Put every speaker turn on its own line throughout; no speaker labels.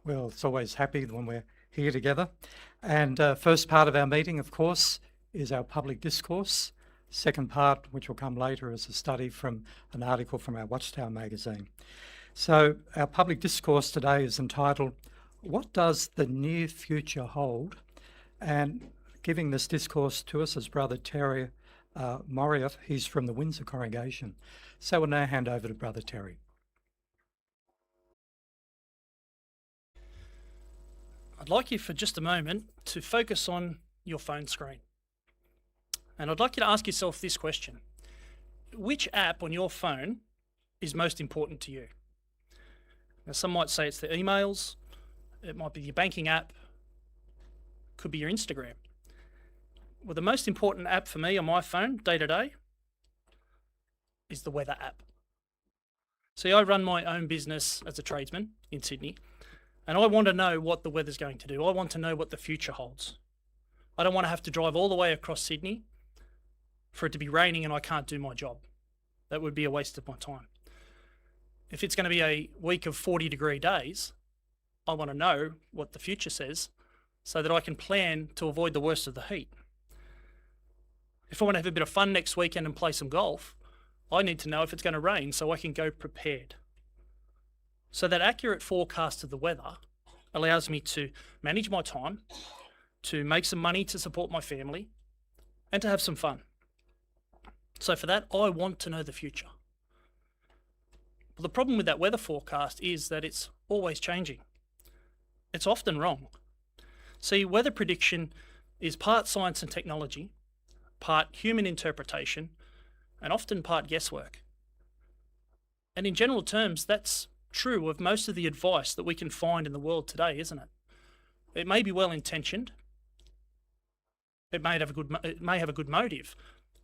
Well, it's always happy when we're here together. And first part of our meeting, of course, is our public discourse. Second part, which will come later, is a study from an article from our Watchtower magazine. So our public discourse today is entitled, "What Does the Near Future Hold?" And giving this discourse to us is Brother Terry Moriot. He's from the Windsor congregation. So we'll now hand over to Brother Terry.
I'd like you for just a moment to focus on your phone screen. And I'd like you to ask yourself this question. Which app on your phone is most important to you? Now, some might say it's the emails, it might be your banking app, could be your Instagram. Well, the most important app for me on my phone, day to day, is the weather app. See, I run my own business as a tradesman in Sydney, and I want to know what the weather's going to do. I want to know what the future holds. I don't want to have to drive all the way across Sydney for it to be raining and I can't do my job. That would be a waste of my time. If it's going to be a week of 40-degree days, I want to know what the future says so that I can plan to avoid the worst of the heat. If I want to have a bit of fun next weekend and play some golf, I need to know if it's going to rain so I can go prepared. So that accurate forecast of the weather allows me to manage my time, to make some money to support my family, and to have some fun. So for that, I want to know the future. But the problem with that weather forecast is that it's always changing. It's often wrong. See, weather prediction is part science and technology, part human interpretation, and often part guesswork. And in general terms, that's true of most of the advice that we can find in the world today, isn't it? It may be well intentioned, it may have a good motive,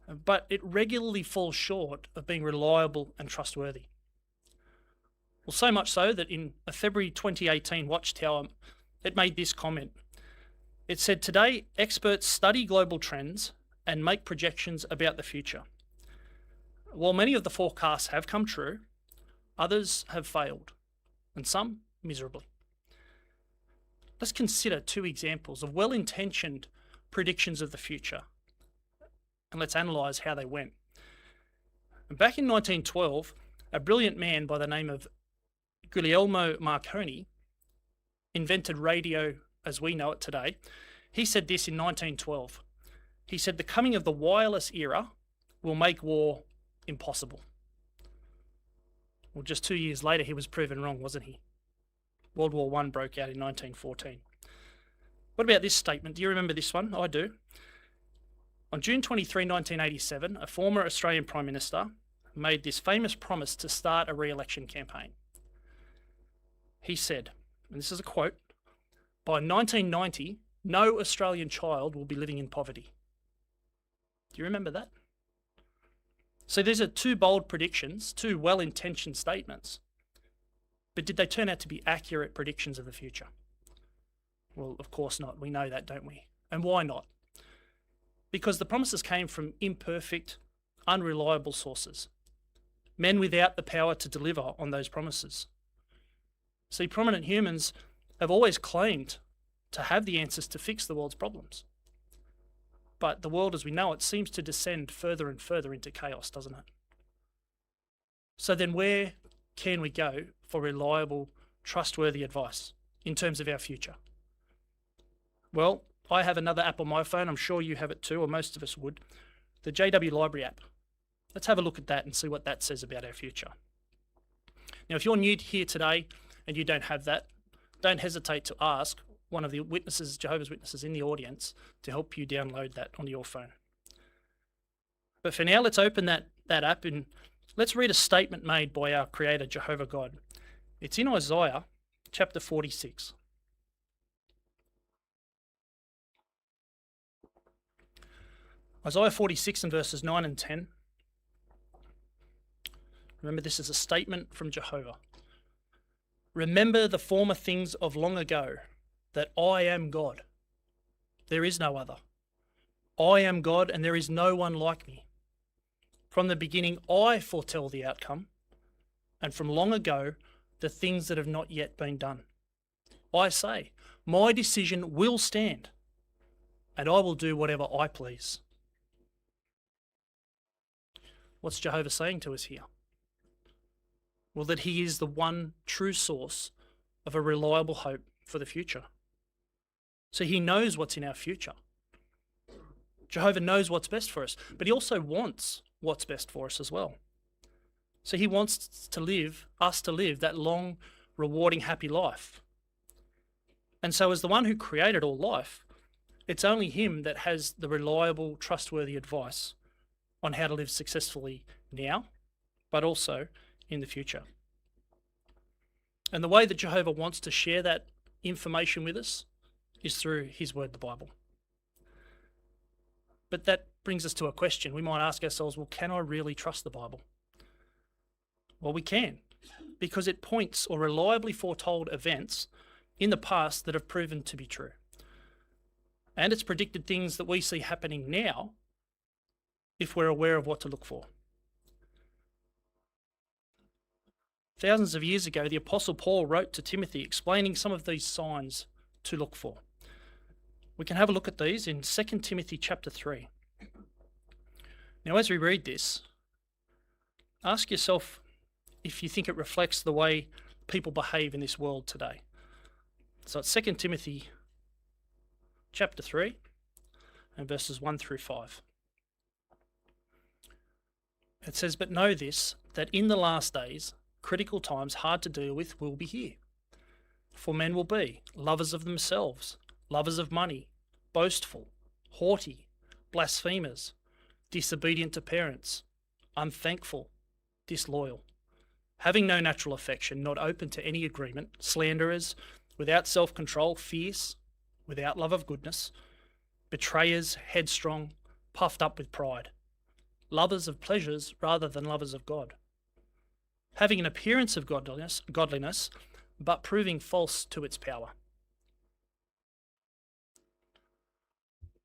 but it regularly falls short of being reliable and trustworthy. Well, so much so that in a February 2018 Watchtower, it made this comment. It said, "Today, experts study global trends and make projections about the future. While many of the forecasts have come true, others have failed, and some miserably." Let's consider two examples of well-intentioned predictions of the future, and let's analyse how they went. Back in 1912, a brilliant man by the name of Guglielmo Marconi invented radio as we know it today. He said this in 1912. He said, "The coming of the wireless era will make war impossible." Well, just 2 years later, he was proven wrong, wasn't he? World War I broke out in 1914. What about this statement? Do you remember this one? I do. On June 23, 1987, a former Australian Prime Minister made this famous promise to start a re-election campaign. He said, and this is a quote, "By 1990, no Australian child will be living in poverty." Do you remember that? So these are two bold predictions, two well-intentioned statements. But did they turn out to be accurate predictions of the future? Well, of course not. We know that, don't we? And why not? Because the promises came from imperfect, unreliable sources. Men without the power to deliver on those promises. See, prominent humans have always claimed to have the answers to fix the world's problems. But the world as we know it seems to descend further and further into chaos, doesn't it? So then where can we go for reliable, trustworthy advice in terms of our future? Well, I have another app on my phone. I'm sure you have it too, or most of us would. The JW Library app. Let's have a look at that and see what that says about our future. Now, if you're new here today and you don't have that, don't hesitate to ask one of the witnesses, Jehovah's Witnesses in the audience, to help you download that onto your phone. But for now, let's open that app and let's read a statement made by our Creator, Jehovah God. It's in Isaiah chapter 46. Isaiah 46 and verses 9 and 10. Remember, this is a statement from Jehovah. "Remember the former things of long ago, that I am God. There is no other. I am God, and there is no one like me. From the beginning, I foretell the outcome, and from long ago, the things that have not yet been done. I say, my decision will stand, and I will do whatever I please. What's Jehovah saying to us here? Well, that he is the one true source of a reliable hope for the future. So he knows what's in our future. Jehovah knows what's best for us, but he also wants what's best for us as well. So he wants us to live that long, rewarding, happy life. And so as the one who created all life, it's only him that has the reliable, trustworthy advice on how to live successfully now, but also in the future. And the way that Jehovah wants to share that information with us is through his word, the Bible. But that brings us to a question. We might ask ourselves, well, can I really trust the Bible? Well, we can, because it points or reliably foretold events in the past that have proven to be true. And it's predicted things that we see happening now if we're aware of what to look for. Thousands of years ago, the Apostle Paul wrote to Timothy explaining some of these signs to look for. We can have a look at these in 2 Timothy chapter 3. Now, as we read this, ask yourself if you think it reflects the way people behave in this world today. So it's 2 Timothy chapter 3 and verses 1 through 5. It says, "But know this, that in the last days, critical times hard to deal with will be here. For men will be lovers of themselves, lovers of money, boastful, haughty, blasphemers, disobedient to parents, unthankful, disloyal, having no natural affection, not open to any agreement, slanderers, without self-control, fierce, without love of goodness, betrayers, headstrong, puffed up with pride, lovers of pleasures rather than lovers of God, having an appearance of godliness, but proving false to its power."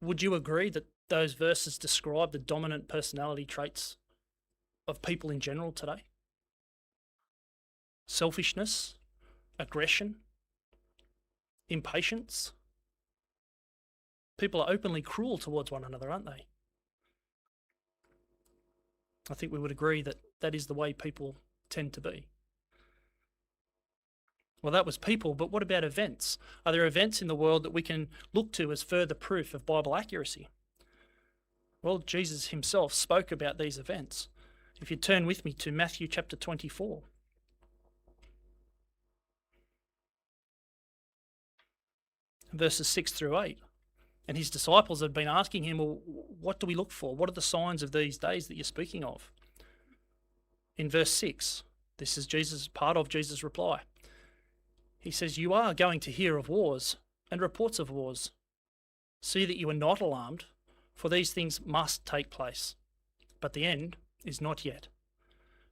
Would you agree that those verses describe the dominant personality traits of people in general today? Selfishness, aggression, impatience. People are openly cruel towards one another, aren't they? I think we would agree that that is the way people tend to be. Well, that was people, but what about events? Are there events in the world that we can look to as further proof of Bible accuracy? Well, Jesus himself spoke about these events. If you turn with me to Matthew chapter 24. Verses 6 through 8. And his disciples had been asking him, well, what do we look for? What are the signs of these days that you're speaking of? In verse 6, this is part of Jesus' reply. He says, "You are going to hear of wars and reports of wars. See that you are not alarmed, for these things must take place. But the end is not yet.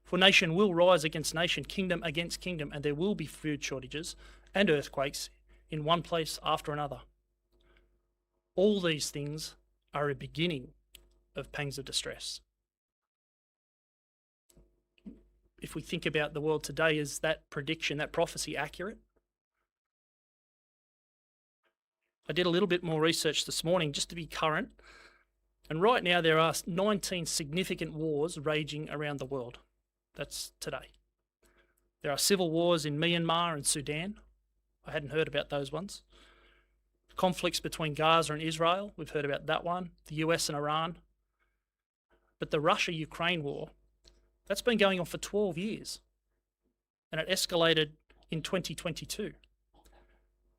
For nation will rise against nation, kingdom against kingdom, and there will be food shortages and earthquakes in one place after another. All these things are a beginning of pangs of distress." If we think about the world today, is that prediction, that prophecy accurate? I did a little bit more research this morning just to be current, and right now there are 19 significant wars raging around the world. That's today. There are civil wars in Myanmar and Sudan. I hadn't heard about those ones. Conflicts between Gaza and Israel, we've heard about that one, the US and Iran. But the Russia-Ukraine war, that's been going on for 12 years, and it escalated in 2022.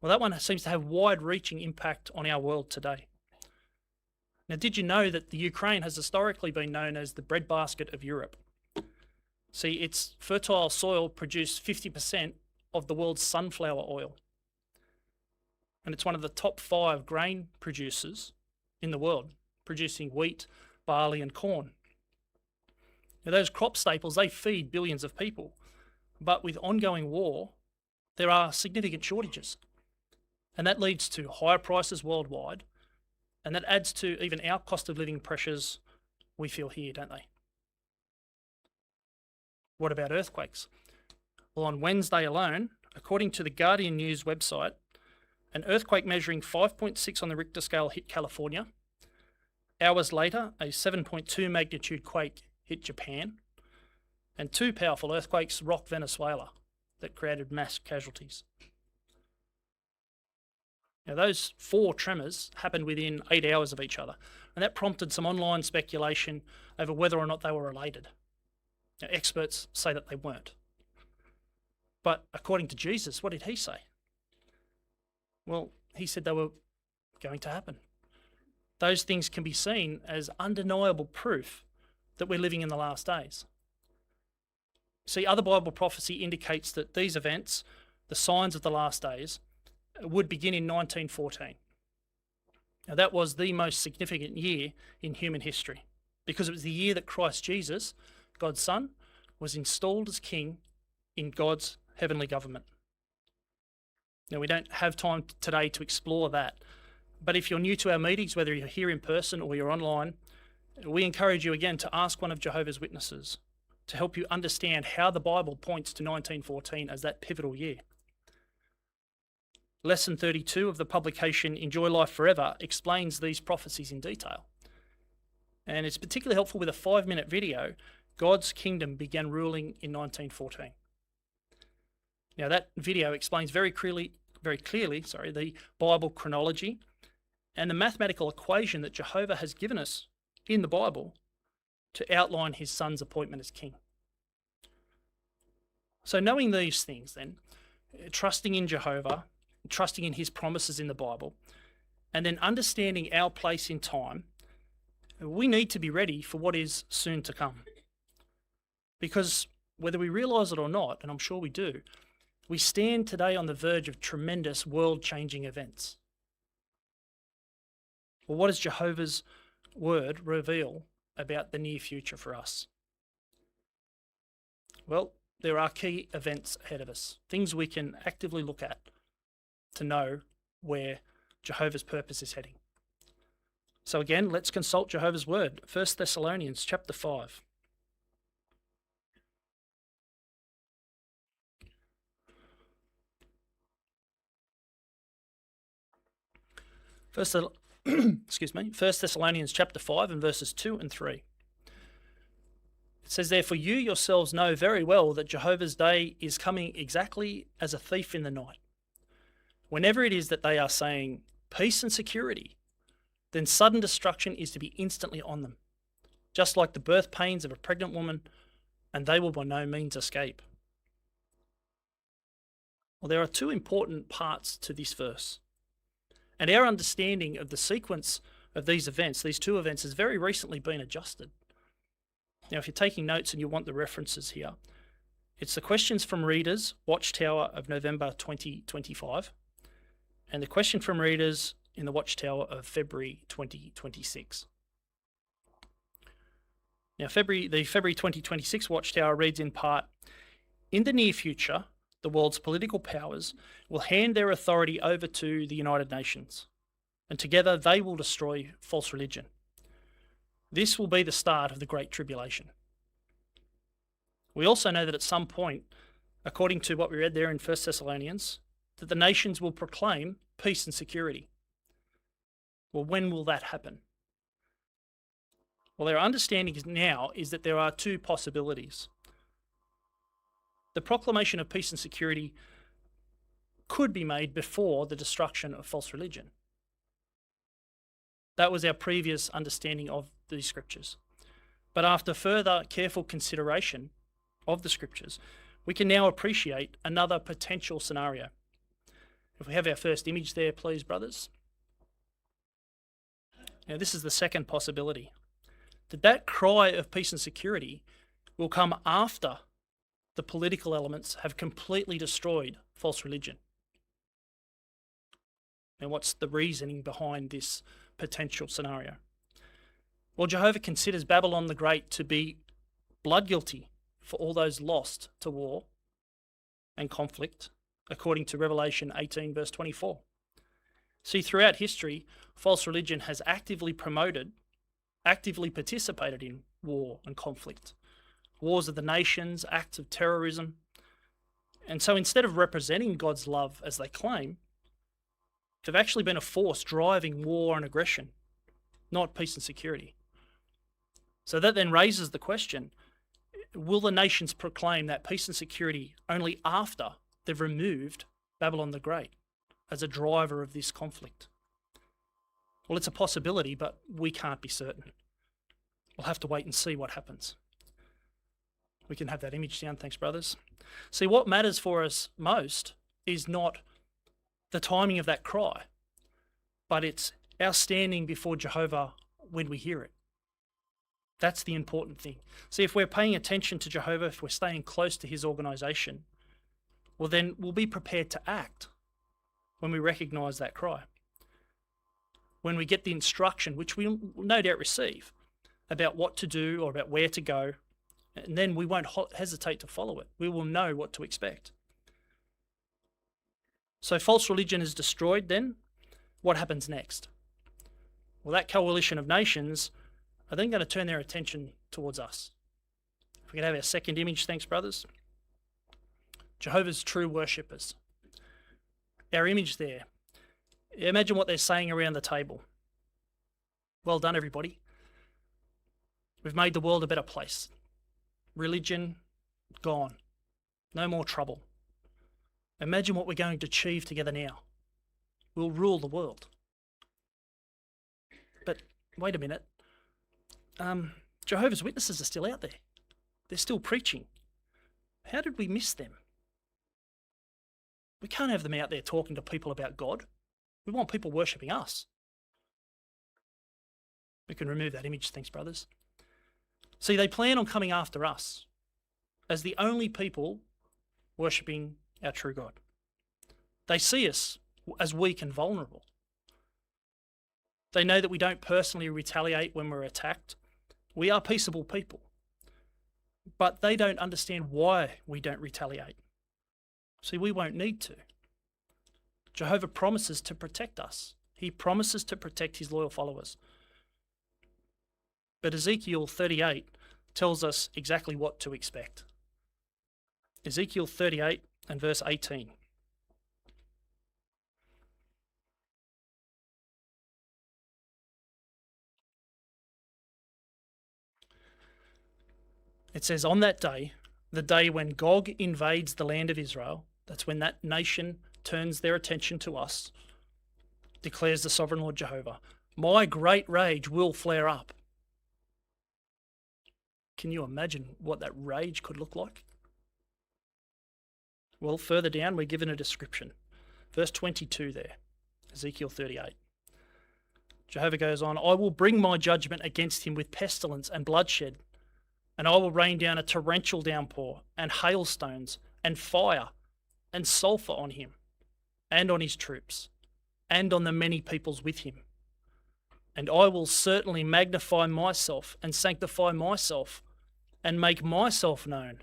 Well, that one seems to have wide-reaching impact on our world today. Now, did you know that the Ukraine has historically been known as the breadbasket of Europe? See, its fertile soil produced 50% of the world's sunflower oil. And it's one of the top 5 grain producers in the world, producing wheat, barley and corn. Now, those crop staples, they feed billions of people. But with ongoing war, there are significant shortages. And that leads to higher prices worldwide. And that adds to even our cost of living pressures we feel here, don't they? What about earthquakes? Well, on Wednesday alone, according to the Guardian News website, An earthquake measuring 5.6 on the Richter scale hit California. Hours later, a 7.2 magnitude quake hit Japan. And 2 powerful earthquakes rocked Venezuela that created mass casualties. Now, those 4 tremors happened within 8 hours of each other, and that prompted some online speculation over whether or not they were related. Now, experts say that they weren't. But according to Jesus, what did he say? Well, he said they were going to happen. Those things can be seen as undeniable proof that we're living in the last days. See, other Bible prophecy indicates that these events, the signs of the last days, would begin in 1914. Now, that was the most significant year in human history because it was the year that Christ Jesus, God's Son, was installed as King in God's heavenly government. Now, we don't have time today to explore that, but if you're new to our meetings, whether you're here in person or you're online, we encourage you again to ask one of Jehovah's Witnesses to help you understand how the Bible points to 1914 as that pivotal year. Lesson 32 of the publication Enjoy Life Forever explains these prophecies in detail. And it's particularly helpful with a 5-minute video, God's Kingdom Began Ruling in 1914. Now, that video explains very clearly, the Bible chronology and the mathematical equation that Jehovah has given us in the Bible to outline his Son's appointment as King. So knowing these things then, trusting in Jehovah, trusting in his promises in the Bible, and then understanding our place in time, we need to be ready for what is soon to come. Because whether we realise it or not, and I'm sure we do, we stand today on the verge of tremendous world-changing events. Well, what does Jehovah's word reveal about the near future for us? Well, there are key events ahead of us, things we can actively look at to know where Jehovah's purpose is heading. So again, let's consult Jehovah's word. 1 Thessalonians chapter 5. Excuse me, 1 Thessalonians chapter 5 and verses 2 and 3. It says, "Therefore you yourselves know very well that Jehovah's day is coming exactly as a thief in the night. Whenever it is that they are saying peace and security, then sudden destruction is to be instantly on them, just like the birth pains of a pregnant woman, and they will by no means escape." Well, there are 2 important parts to this verse. And our understanding of the sequence of these events, these 2 events, has very recently been adjusted. Now, if you're taking notes and you want the references here, it's the questions from readers, Watchtower of November 2025, and the question from readers in the Watchtower of February 2026. Now, the February 2026 Watchtower reads in part, "In the near future, the world's political powers will hand their authority over to the United Nations, and together they will destroy false religion. This will be the start of the Great Tribulation." We also know that at some point, according to what we read there in 1 Thessalonians, that the nations will proclaim peace and security. Well, when will that happen? Well, our understanding now is that there are 2 possibilities. The proclamation of peace and security could be made before the destruction of false religion. That was our previous understanding of the scriptures. But after further careful consideration of the scriptures, we can now appreciate another potential scenario. If we have our first image there, please, brothers. Now, this is the second possibility. That cry of peace and security will come after the political elements have completely destroyed false religion. And what's the reasoning behind this potential scenario? Well, Jehovah considers Babylon the Great to be blood guilty for all those lost to war and conflict, according to Revelation 18 verse 24. See, throughout history, false religion has actively participated in war and conflict. Wars of the nations, acts of terrorism. And so instead of representing God's love as they claim, They've actually been a force driving war and aggression, not peace and security. So that then raises the question, will the nations proclaim that peace and security only after they've removed Babylon the Great as a driver of this conflict? Well, it's a possibility, but we can't be certain. We'll have to wait and see what happens. We can have that image down, thanks, brothers. See, what matters for us most is not the timing of that cry, but it's our standing before Jehovah when we hear it. That's the important thing. See, if we're paying attention to Jehovah, if we're staying close to his organisation, well, then we'll be prepared to act when we recognise that cry. When we get the instruction, which we will no doubt receive, about what to do or about where to go, and then we won't hesitate to follow it. We will know what to expect. So false religion is destroyed then. What happens next? Well, that coalition of nations are then going to turn their attention towards us. If we can have our second image, thanks, brothers. Jehovah's true worshippers. Our image there. Imagine what they're saying around the table. Well done, everybody. We've made the world a better place. Religion, gone. No more trouble. Imagine what we're going to achieve together now. We'll rule the world. But wait a minute. Jehovah's Witnesses are still out there. They're still preaching. How did we miss them? We can't have them out there talking to people about God. We want people worshipping us. We can remove that image, thanks, brothers. See, they plan on coming after us as the only people worshipping our true God. They see us as weak and vulnerable. They know that we don't personally retaliate when we're attacked. We are peaceable people. But they don't understand why we don't retaliate. See, we won't need to. Jehovah promises to protect us. He promises to protect his loyal followers. But Ezekiel 38 tells us exactly what to expect. Ezekiel 38 and verse 18. It says, on that day, the day when Gog invades the land of Israel, that's when that nation turns their attention to us, declares the sovereign Lord Jehovah, my great rage will flare up. Can you imagine what that rage could look like? Well, further down, we're given a description. Verse 22 there, Ezekiel 38. Jehovah goes on, I will bring my judgment against him with pestilence and bloodshed, and I will rain down a torrential downpour and hailstones and fire and sulphur on him and on his troops and on the many peoples with him. And I will certainly magnify myself and sanctify myself and make myself known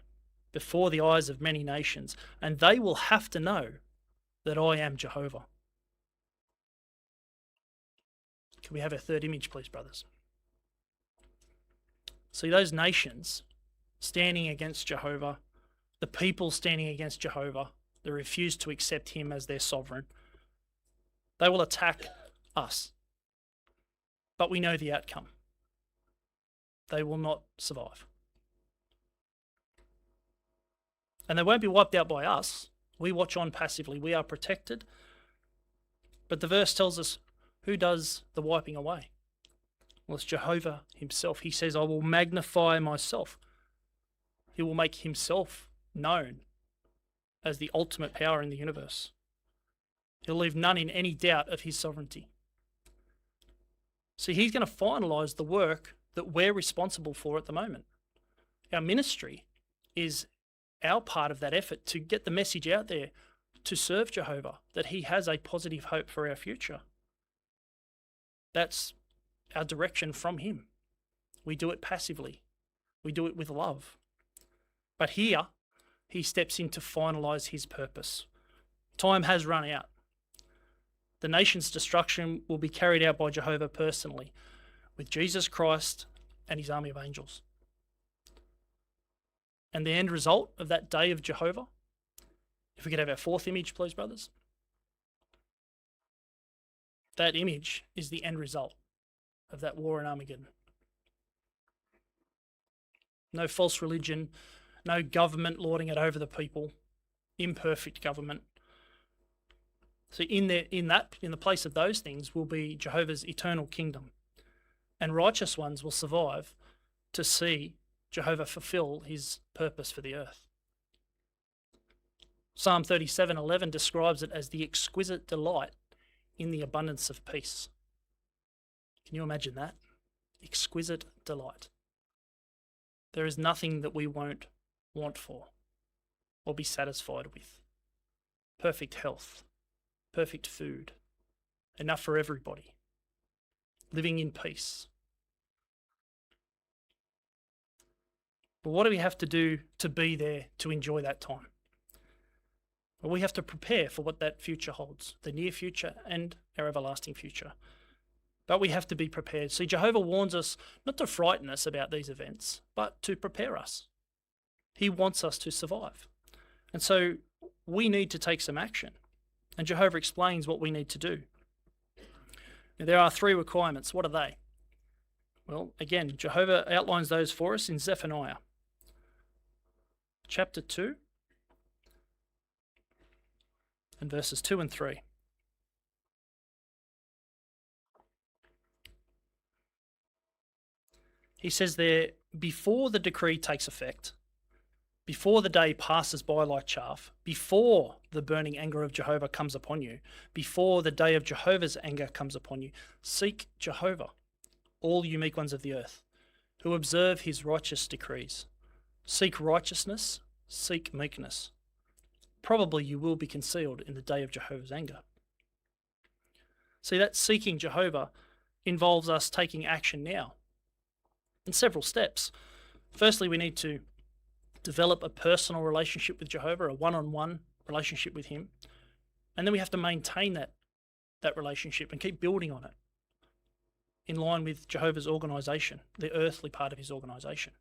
before the eyes of many nations, and they will have to know that I am Jehovah. Can we have our third image, please, brothers? See, those nations standing against Jehovah, the people standing against Jehovah, that refuse to accept him as their sovereign, they will attack us. But we know the outcome. They will not survive. And they won't be wiped out by us. We watch on passively. We are protected. But the verse tells us who does the wiping away. Well, it's Jehovah himself. He says, I will magnify myself. He will make himself known as the ultimate power in the universe. He'll leave none in any doubt of his sovereignty. See, he's going to finalise the work that we're responsible for at the moment. Our ministry is our part of that effort to get the message out there to serve Jehovah, that he has a positive hope for our future. That's our direction from him. We do it passively. We do it with love. But here, he steps in to finalise his purpose. Time has run out. The nation's destruction will be carried out by Jehovah personally, with Jesus Christ and his army of angels. And the end result of that day of Jehovah, if we could have our fourth image, please, brothers. That image is the end result of that war in Armageddon. No false religion, no government lording it over the people, imperfect government. So in the place of those things will be Jehovah's eternal kingdom, and righteous ones will survive to see Jehovah fulfill his purpose for the earth. Psalm 37:11 describes it as the exquisite delight in the abundance of peace. Can you imagine that? Exquisite delight. There is nothing that we won't want for or be satisfied with. Perfect health, perfect food, enough for everybody, living in peace. But what do we have to do to be there to enjoy that time? Well, we have to prepare for what that future holds, the near future and our everlasting future. But we have to be prepared. See, Jehovah warns us not to frighten us about these events, but to prepare us. He wants us to survive. And so we need to take some action. And Jehovah explains what we need to do. Now, there are 3 requirements. What are they? Well, again, Jehovah outlines those for us in Zephaniah chapter 2 and verses 2 and 3. He says there, before the decree takes effect, before the day passes by like chaff, before the burning anger of Jehovah comes upon you, before the day of Jehovah's anger comes upon you, seek Jehovah, all you meek ones of the earth, who observe his righteous decrees. Seek righteousness, seek meekness. Probably you will be concealed in the day of Jehovah's anger. See, that seeking Jehovah involves us taking action now in several steps. Firstly, we need to develop a personal relationship with Jehovah, a one-on-one relationship with him. And then we have to maintain that relationship and keep building on it in line with Jehovah's organisation, the earthly part of his organisation.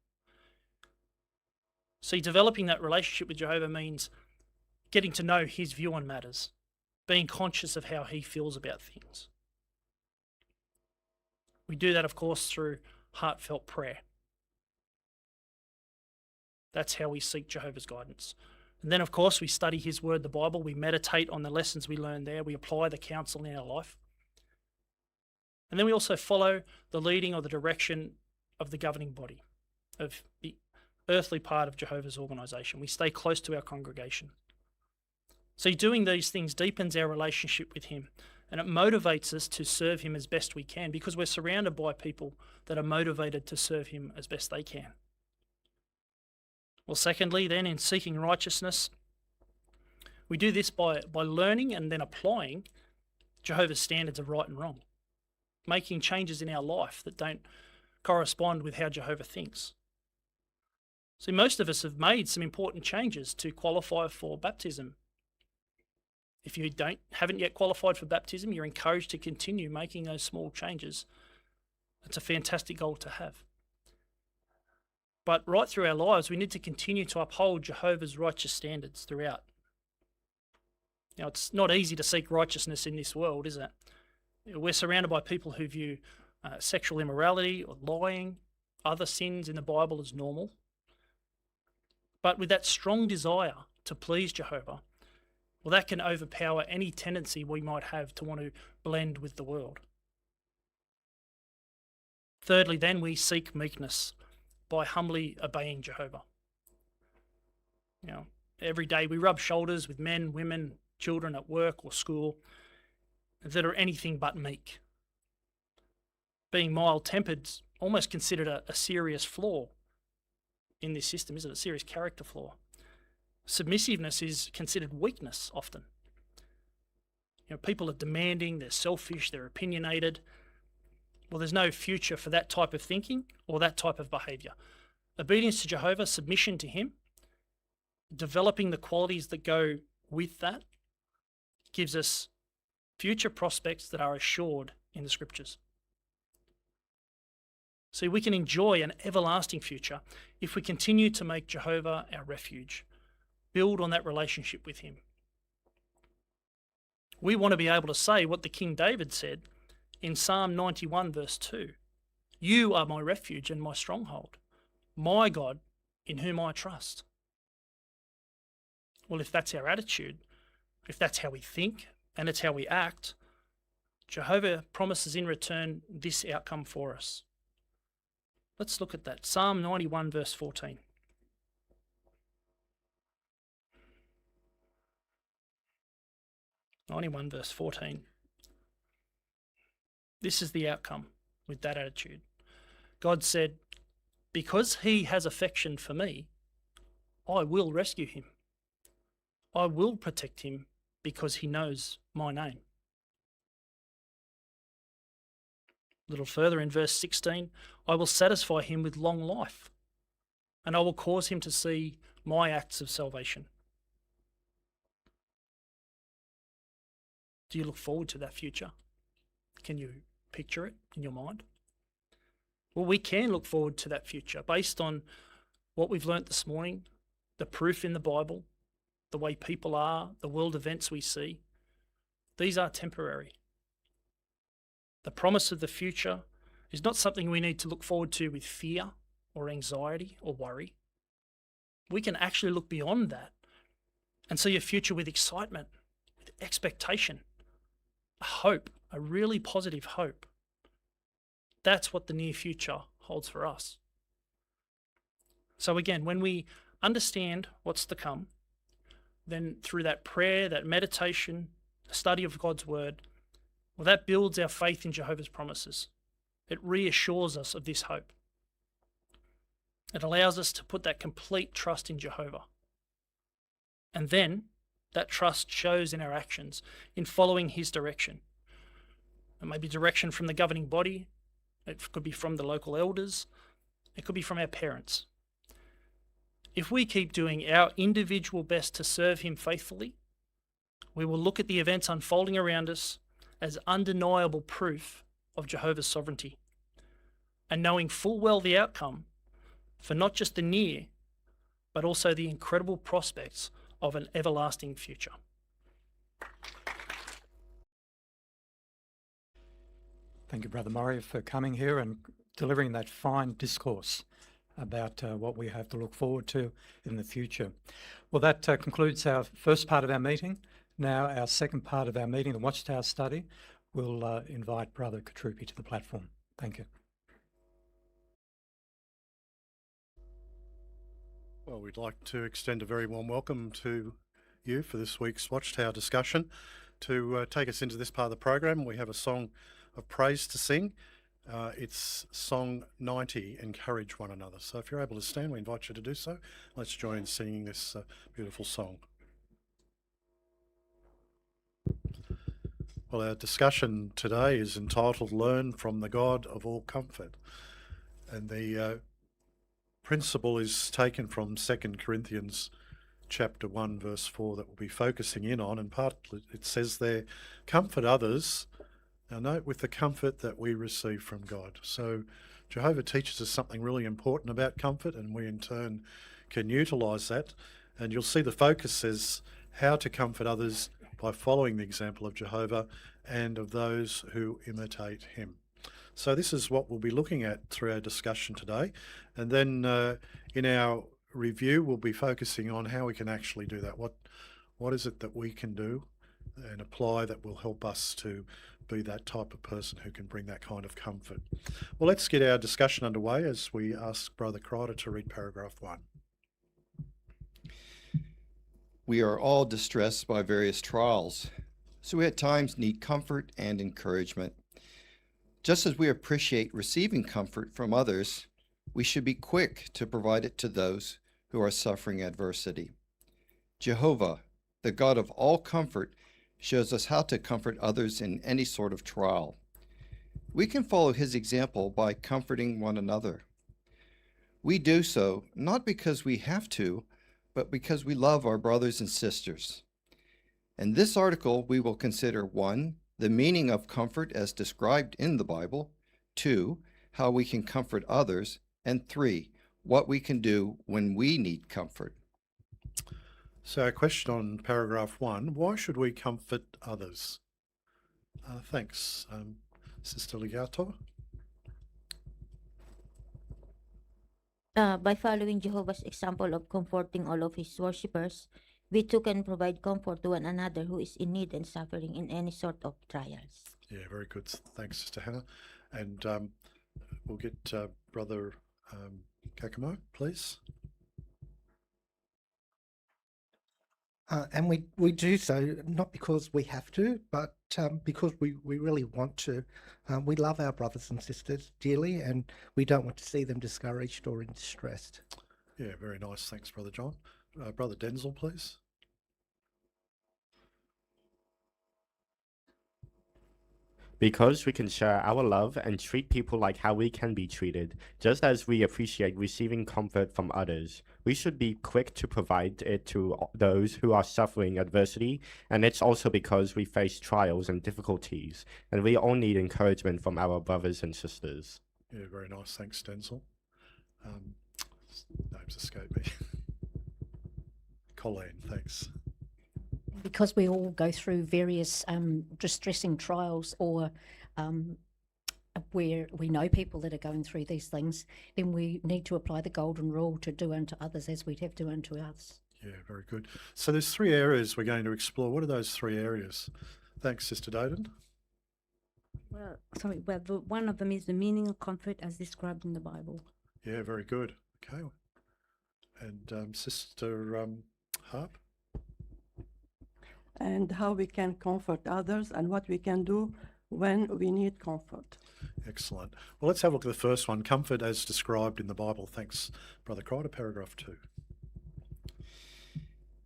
See, developing that relationship with Jehovah means getting to know his view on matters, being conscious of how he feels about things. We do that, of course, through heartfelt prayer. That's how we seek Jehovah's guidance. And then, of course, we study his word, the Bible. We meditate on the lessons we learn there. We apply the counsel in our life. And then we also follow the leading or the direction of the governing body, of the earthly part of Jehovah's organisation. We stay close to our congregation. So doing these things deepens our relationship with him, and it motivates us to serve him as best we can because we're surrounded by people that are motivated to serve him as best they can. Well, secondly, then, in seeking righteousness, we do this by learning and then applying Jehovah's standards of right and wrong, making changes in our life that don't correspond with how Jehovah thinks. See, most of us have made some important changes to qualify for baptism. If you haven't yet qualified for baptism, you're encouraged to continue making those small changes. It's a fantastic goal to have. But right through our lives, we need to continue to uphold Jehovah's righteous standards throughout. Now, it's not easy to seek righteousness in this world, is it? We're surrounded by people who view sexual immorality or lying, other sins in the Bible as normal. But with that strong desire to please Jehovah, well, that can overpower any tendency we might have to want to blend with the world. Thirdly, then, we seek meekness by humbly obeying Jehovah. Every day we rub shoulders with men, women, children at work or school that are anything but meek. Being mild-tempered is almost considered a serious flaw in this system, isn't it? A serious character flaw. Submissiveness is considered weakness often. People are demanding, they're selfish, they're opinionated. Well, there's no future for that type of thinking or that type of behaviour. Obedience to Jehovah, submission to him, developing the qualities that go with that, gives us future prospects that are assured in the scriptures. See, we can enjoy an everlasting future if we continue to make Jehovah our refuge, build on that relationship with him. We want to be able to say what the King David said in Psalm 91 verse 2. You are my refuge and my stronghold, my God in whom I trust. Well, if that's our attitude, if that's how we think and it's how we act, Jehovah promises in return this outcome for us. Let's look at that. Psalm 91 verse 14. Verse 14. This is the outcome with that attitude. God said, because he has affection for me, I will rescue him. I will protect him because he knows my name. A little further in verse 16, I will satisfy him with long life, and I will cause him to see my acts of salvation. Do you look forward to that future? Can you picture it in your mind? Well, we can look forward to that future based on what we've learnt this morning, the proof in the Bible, the way people are, the world events we see. These are temporary. The promise of the future is not something we need to look forward to with fear or anxiety or worry. We can actually look beyond that and see a future with excitement, with expectation, a hope, a really positive hope. That's what the near future holds for us. So again, when we understand what's to come, then through that prayer, that meditation, the study of God's word, well, that builds our faith in Jehovah's promises. It reassures us of this hope. It allows us to put that complete trust in Jehovah. And then that trust shows in our actions, in following his direction. It may be direction from the governing body, it could be from the local elders, it could be from our parents. If we keep doing our individual best to serve him faithfully, we will look at the events unfolding around us as undeniable proof of Jehovah's sovereignty, and knowing full well the outcome for not just the near, but also the incredible prospects of an everlasting future.
Thank you, Brother Murray, for coming here and delivering that fine discourse about what we have to look forward to in the future. Well, that concludes our first part of our meeting. Now, our second part of our meeting, the Watchtower study, we'll invite Brother Katrupi to the platform. Thank you.
Well, we'd like to extend a very warm welcome to you for this week's Watchtower discussion. To take us into this part of the program, we have a song of praise to sing. It's song 90, Encourage One Another. So if you're able to stand, we invite you to do so. Let's join in singing this beautiful song. Well, our discussion today is entitled Learn from the God of All Comfort. And the principle is taken from 2 Corinthians chapter 1 verse 4 that we'll be focusing in on, and partly it says there, comfort others, now note, with the comfort that we receive from God. So Jehovah teaches us something really important about comfort, and we in turn can utilise that, and you'll see the focus says how to comfort others by following the example of Jehovah and of those who imitate him. So this is what we'll be looking at through our discussion today. And then in our review, we'll be focusing on how we can actually do that. What is it that we can do and apply that will help us to be that type of person who can bring that kind of comfort. Well, let's get our discussion underway as we ask Brother Crider to read paragraph 1.
We are all distressed by various trials, so we at times need comfort and encouragement. Just as we appreciate receiving comfort from others, we should be quick to provide it to those who are suffering adversity. Jehovah, the God of all comfort, shows us how to comfort others in any sort of trial. We can follow his example by comforting one another. We do so not because we have to, but because we love our brothers and sisters. In this article, we will consider 1, the meaning of comfort as described in the Bible, 2, how we can comfort others, and 3, what we can do when we need comfort.
So a question on paragraph 1, why should we comfort others? Thanks. Sister Ligato?
By following Jehovah's example of comforting all of his worshippers, we too can provide comfort to one another who is in need and suffering in any sort of trials.
Yeah, very good. Thanks, Sister Hannah. And we'll get Brother Kakamo, please.
And we do so not because we have to, but because we really want to. We love our brothers and sisters dearly, and we don't want to see them discouraged or in distress.
Yeah, very nice. Thanks, Brother John. Brother Denzel, please.
Because we can share our love and treat people like how we can be treated, just as we appreciate receiving comfort from others. We should be quick to provide it to those who are suffering adversity, and it's also because we face trials and difficulties, and we all need encouragement from our brothers and sisters.
Yeah, very nice. Thanks, Denzel. Names escape me. Colleen, thanks.
Because we all go through various distressing trials or where we know people that are going through these things, then we need to apply the golden rule to do unto others as we'd have to unto us.
Yeah, very good. So there's 3 areas we're going to explore. What are those 3 areas? Thanks, Sister Doden.
Well, one of them is the meaning of comfort as described in the Bible.
Yeah, very good. Okay. And Sister Harp?
And how we can comfort others and what we can do when we need comfort.
Excellent. Well, let's have a look at the first one, comfort as described in the Bible. Thanks, Brother Crider, paragraph 2.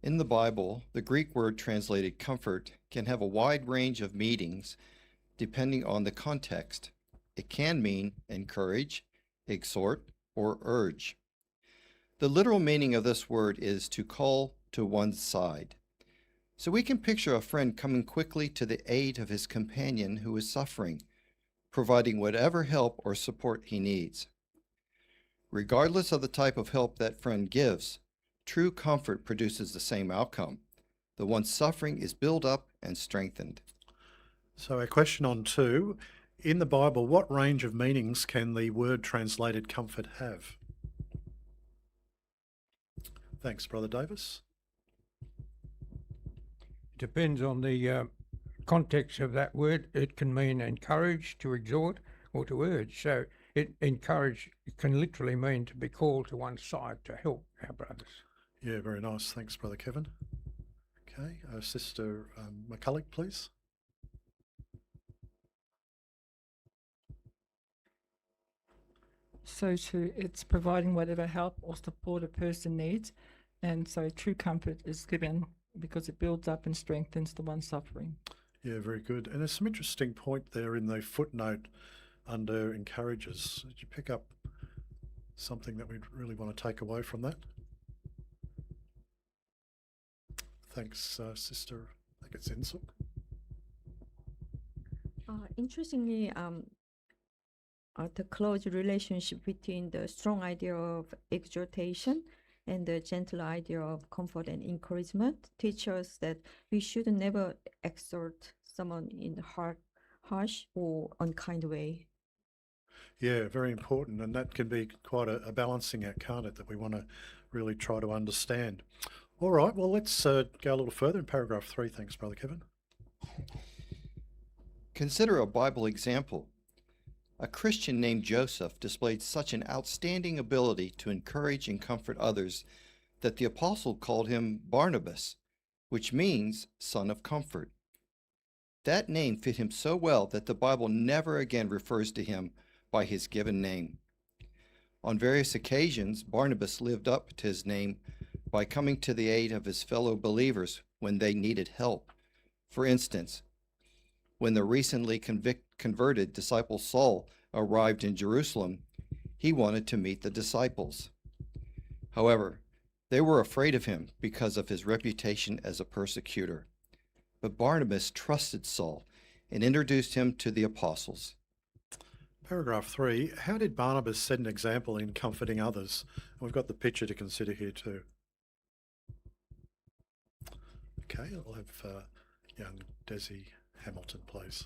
In the Bible, the Greek word translated comfort can have a wide range of meanings depending on the context. It can mean encourage, exhort, or urge. The literal meaning of this word is to call to one's side. So we can picture a friend coming quickly to the aid of his companion who is suffering, providing whatever help or support he needs. Regardless of the type of help that friend gives, true comfort produces the same outcome. The one suffering is built up and strengthened.
So our question on 2, in the Bible, what range of meanings can the word translated comfort have? Thanks, Brother Davis.
Depends on the context of that word. It can mean encourage, to exhort, or to urge. So encourage can literally mean to be called to one side to help our brothers.
Yeah, very nice. Thanks, Brother Kevin. Okay, Sister McCulloch, please.
So it's providing whatever help or support a person needs. And so true comfort is given because it builds up and strengthens the one suffering.
Yeah, very good. And there's some interesting point there in the footnote under encourages. Did you pick up something that we'd really want to take away from that? Thanks, Sister, I think it's Insuk.
Interestingly, the close relationship between the strong idea of exhortation and the gentle idea of comfort and encouragement teach us that we should never exhort someone in a harsh or unkind way.
Yeah, very important, and that can be quite a balancing act, can't it, that we want to really try to understand. All right, well, let's go a little further in paragraph 3. Thanks, Brother Kevin.
Consider a Bible example. A Christian named Joseph displayed such an outstanding ability to encourage and comfort others that the apostle called him Barnabas, which means son of comfort. That name fit him so well that the Bible never again refers to him by his given name. On various occasions, Barnabas lived up to his name by coming to the aid of his fellow believers when they needed help. For instance, when the recently converted disciple Saul arrived in Jerusalem, he wanted to meet the disciples. However, they were afraid of him because of his reputation as a persecutor. But Barnabas trusted Saul and introduced him to the apostles.
Paragraph 3, how did Barnabas set an example in comforting others? And we've got the picture to consider here too. Okay, I'll have young Desi Hamilton, please.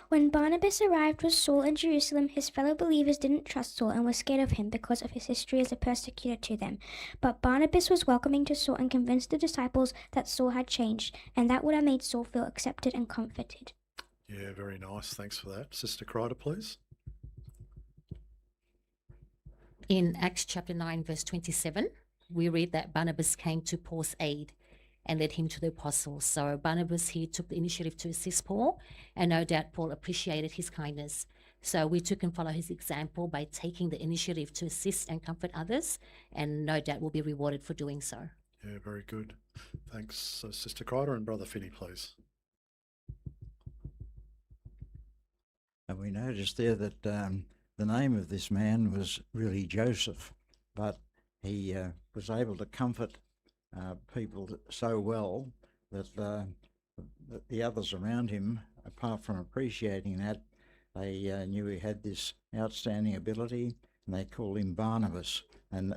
When Barnabas arrived with Saul in Jerusalem, his fellow believers didn't trust Saul and were scared of him because of his history as a persecutor to them. But Barnabas was welcoming to Saul and convinced the disciples that Saul had changed, and that would have made Saul feel accepted and comforted.
Yeah, very nice. Thanks for that. Sister Crider, please.
In Acts chapter 9, verse 27, we read that Barnabas came to Paul's aid and led him to the apostles. So Barnabas here took the initiative to assist Paul, and no doubt Paul appreciated his kindness. So we too can follow his example by taking the initiative to assist and comfort others, and no doubt will be rewarded for doing so.
Yeah, very good. Thanks, Sister Crider, and Brother Finney, please.
And we noticed there that the name of this man was really Joseph, but he was able to comfort people so well that the others around him, apart from appreciating that, they knew he had this outstanding ability, and they called him Barnabas and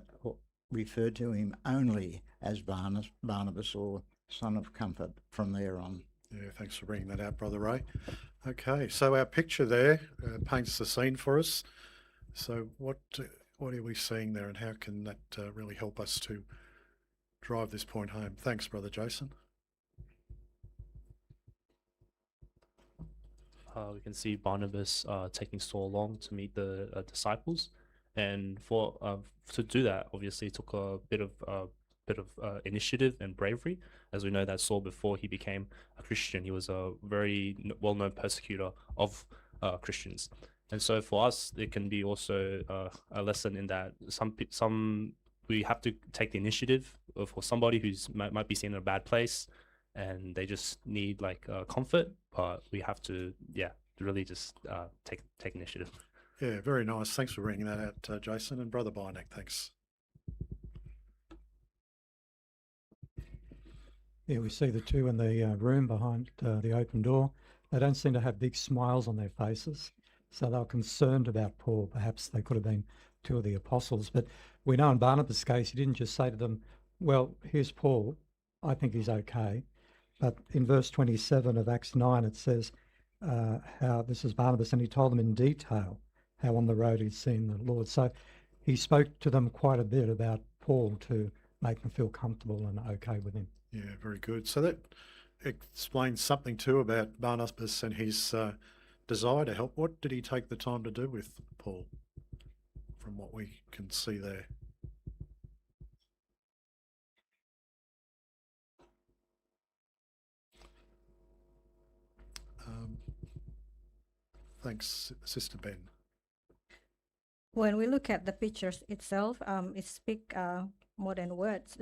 referred to him only as Barnabas, or son of comfort, from there on.
Yeah, thanks for bringing that out, Brother Ray. Okay, so our picture there paints the scene for us. So what are we seeing there, and how can that really help us to drive this point home? Thanks, Brother Jason.
We can see Barnabas taking Saul along to meet the disciples, and to do that, obviously, it took a bit of initiative and bravery. As we know that Saul, before he became a Christian, he was a very well-known persecutor of Christians. And so for us, it can be also a lesson in that some we have to take the initiative for somebody who's might be seen in a bad place, and they just need comfort. But we have to, really just take initiative.
Yeah, very nice. Thanks for bringing that out, Jason. And Brother Bynek, thanks.
Yeah, we see the two in the room behind the open door. They don't seem to have big smiles on their faces, so they were concerned about Paul. Perhaps they could have been two of the apostles, but we know in Barnabas' case, he didn't just say to them, well, here's Paul, I think he's okay. But in verse 27 of Acts 9, it says how this is Barnabas, and he told them in detail how on the road he'd seen the Lord. So he spoke to them quite a bit about Paul to make them feel comfortable and okay with him.
Yeah, very good. So that explains something too about Barnabas and his desire to help. What did he take the time to do with Paul, from what we can see there? Thanks, Sister Ben.
When we look at the pictures itself, it speaks more than words.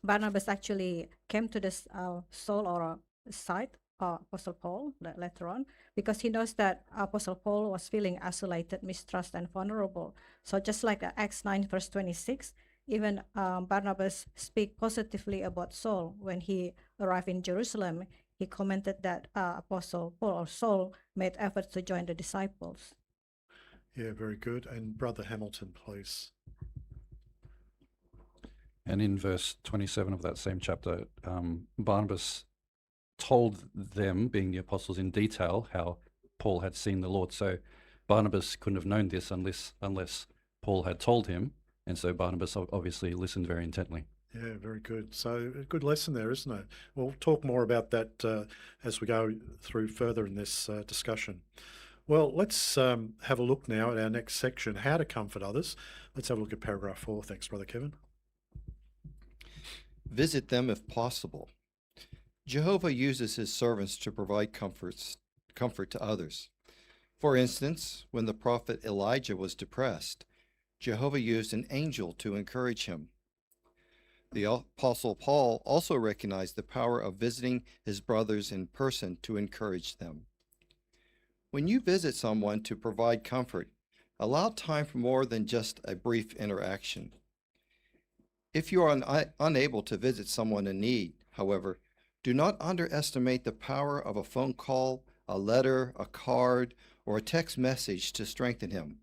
Barnabas actually came to this Saul or side, Apostle Paul, later on, because he knows that Apostle Paul was feeling isolated, mistrust, and vulnerable. So just like Acts 9, verse 26, even Barnabas speak positively about Saul. When he arrived in Jerusalem, he commented that Apostle Paul or Saul made efforts to join the disciples.
Yeah, very good. And Brother Hamilton, please.
And in verse 27 of that same chapter, Barnabas told them, being the apostles, in detail how Paul had seen the Lord. So Barnabas couldn't have known this unless Paul had told him. And so Barnabas obviously listened very intently.
Yeah, very good. So a good lesson there, isn't it? We'll talk more about that as we go through further in this discussion. Well, let's have a look now at our next section, how to comfort others. Let's have a look at paragraph 4. Thanks, Brother Kevin.
Visit them if possible. Jehovah uses his servants to provide comfort to others. For instance, when the prophet Elijah was depressed, Jehovah used an angel to encourage him. The Apostle Paul also recognized the power of visiting his brothers in person to encourage them. When you visit someone to provide comfort, allow time for more than just a brief interaction. If you are unable to visit someone in need, however, do not underestimate the power of a phone call, a letter, a card, or a text message to strengthen him.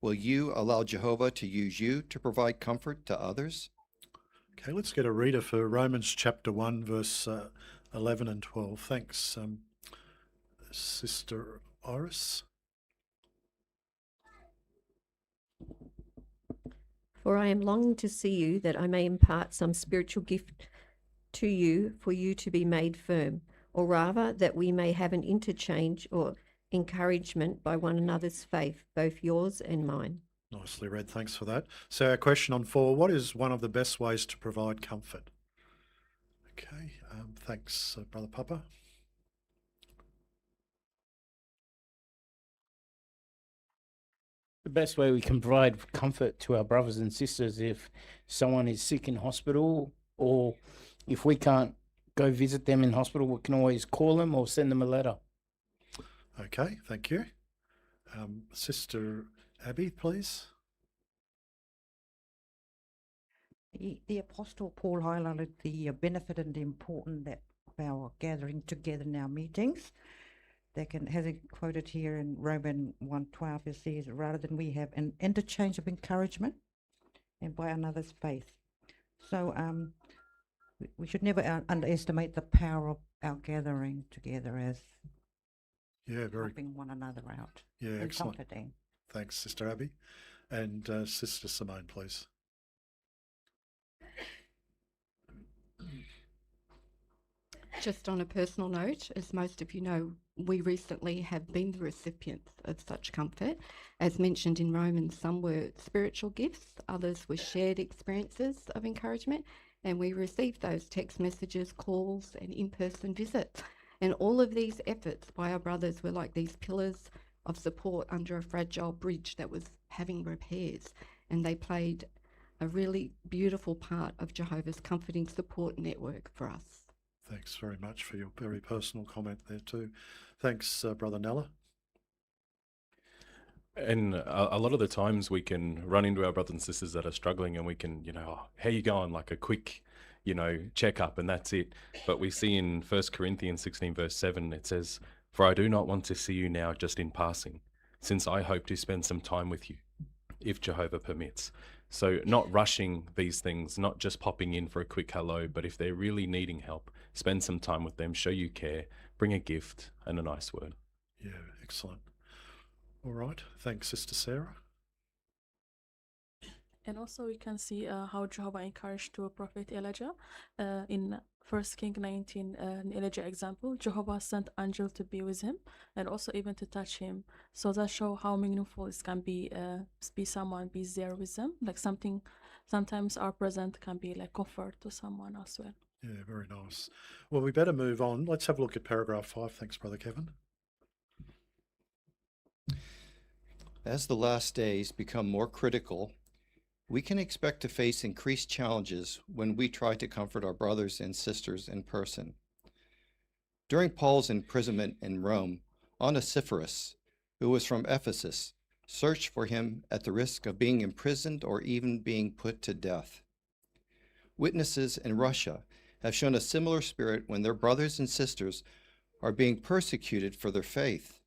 Will you allow Jehovah to use you to provide comfort to others?
Okay, let's get a reader for Romans chapter 1, verse 11 and 12. Thanks, Sister Iris.
For I am longing to see you, that I may impart some spiritual gift to you, for you to be made firm, or rather that we may have an interchange or encouragement by one another's faith, both yours and mine.
Nicely read, thanks for that. So our question on 4, what is one of the best ways to provide comfort? Okay, thanks, Brother Papa.
The best way we can provide comfort to our brothers and sisters if someone is sick in hospital, or if we can't go visit them in hospital, we can always call them or send them a letter.
Okay, thank you. Sister Abby, please.
The Apostle Paul highlighted the benefit and the importance of our gathering together in our meetings. Has it quoted here in Romans 1:12, it says, rather than we have an interchange of encouragement and by another's faith. So we should never underestimate the power of our gathering together as helping one another out.
Yeah,
and
excellent.
comforting.
Thanks, Sister Abby. And Sister Simone, please.
Just on a personal note, as most of you know, we recently have been the recipients of such comfort. As mentioned in Romans, some were spiritual gifts, others were shared experiences of encouragement, and we received those text messages, calls, and in-person visits. And all of these efforts by our brothers were like these pillars of support under a fragile bridge that was having repairs, and they played a really beautiful part of Jehovah's comforting support network for us.
Thanks very much for your very personal comment there too. Thanks, Brother Nella.
And a lot of the times we can run into our brothers and sisters that are struggling and we can, how you going? Like a quick, checkup and that's it. But we see in 1 Corinthians 16 verse 7, it says, "For I do not want to see you now just in passing, since I hope to spend some time with you, if Jehovah permits." So not rushing these things, not just popping in for a quick hello, but if they're really needing help, spend some time with them, show you care, bring a gift and a nice word.
Yeah, excellent. All right, thanks, Sister Sarah.
And also we can see how Jehovah encouraged to Prophet Elijah in 1 King 19, an Elijah example. Jehovah sent angel to be with him and also even to touch him. So that show how meaningful it can be someone be there with them. Like sometimes our present can be like comfort to someone as well.
Yeah, very nice. Well, we better move on. Let's have a look at paragraph 5. Thanks, Brother Kevin.
As the last days become more critical, we can expect to face increased challenges when we try to comfort our brothers and sisters in person. During Paul's imprisonment in Rome, Onesiphorus, who was from Ephesus, searched for him at the risk of being imprisoned or even being put to death. Witnesses in Russia have shown a similar spirit when their brothers and sisters are being persecuted for their faith.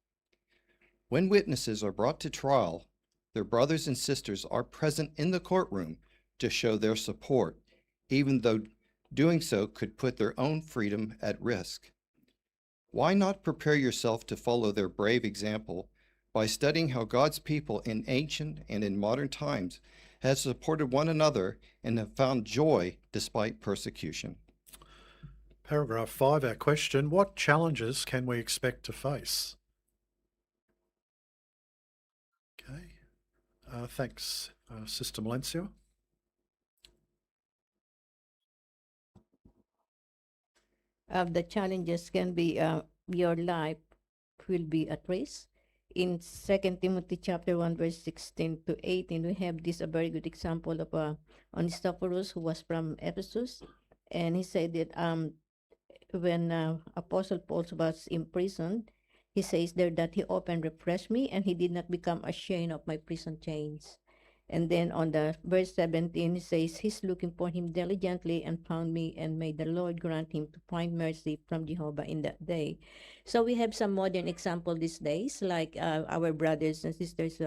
When witnesses are brought to trial, their brothers and sisters are present in the courtroom to show their support, even though doing so could put their own freedom at risk. Why not prepare yourself to follow their brave example by studying how God's people in ancient and in modern times have supported one another and have found joy despite persecution?
Paragraph 5, our question, what challenges can we expect to face? Okay, thanks, Sister Melencio.
The challenges can be your life will be at risk. In 2 Timothy chapter 1 verse 16 to 18, we have this a very good example of Onesiphorus, who was from Ephesus, and he said that when Apostle Paul was imprisoned, he says there that he often refreshed me, and he did not become ashamed of my prison chains. And then on the verse 17, he says, he's looking for him diligently and found me, and may the Lord grant him to find mercy from Jehovah in that day. So we have some modern example these days, like our brothers and sisters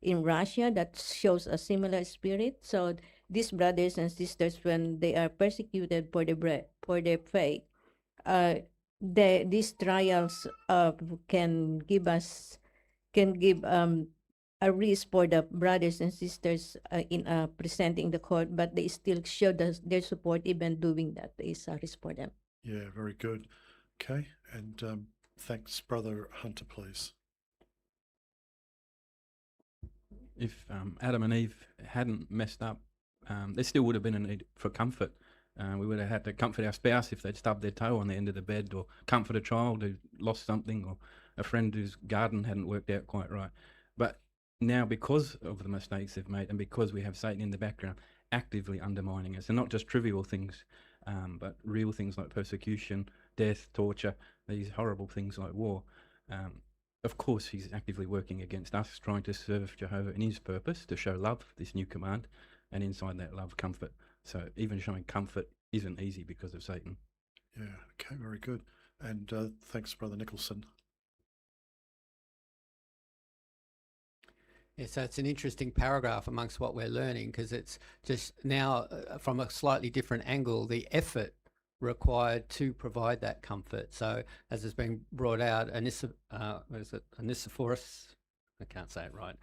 in Russia that shows a similar spirit. So these brothers and sisters, when they are persecuted for their faith, these trials can give a risk for the brothers and sisters in presenting the court, but they still show their support even doing that is a risk for them.
Yeah, very good. Okay, and thanks, Brother Hunter, please.
If Adam and Eve hadn't messed up, there still would have been a need for comfort. We would have had to comfort our spouse if they'd stubbed their toe on the end of the bed, or comfort a child who lost something, or a friend whose garden hadn't worked out quite right. But now, because of the mistakes they've made, and because we have Satan in the background actively undermining us, and not just trivial things, but real things like persecution, death, torture, these horrible things like war, of course he's actively working against us, trying to serve Jehovah in his purpose, to show love, this new command, and inside that love, comfort. So even showing comfort isn't easy because of Satan.
Yeah, okay, very good. And thanks, Brother Nicholson.
Yeah, so it's an interesting paragraph amongst what we're learning, because it's just now from a slightly different angle, the effort required to provide that comfort. So as has been brought out, Onesiphorus, I can't say it right,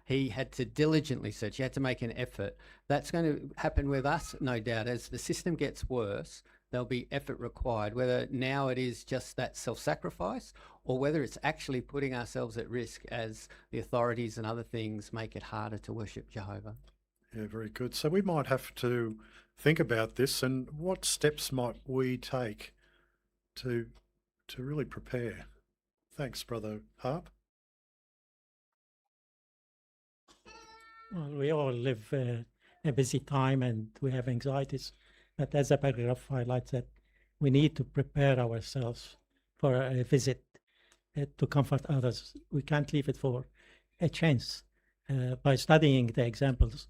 he had to diligently search, he had to make an effort. That's going to happen with us, no doubt. As the system gets worse, there'll be effort required, whether now it is just that self-sacrifice, or whether it's actually putting ourselves at risk as the authorities and other things make it harder to worship Jehovah.
Yeah, very good. So we might have to think about this, and what steps might we take to really prepare? Thanks, Brother Harp.
Well, we all live a busy time and we have anxieties, but as the paragraph highlights that we need to prepare ourselves for a visit to comfort others. We can't leave it for a chance. By studying the examples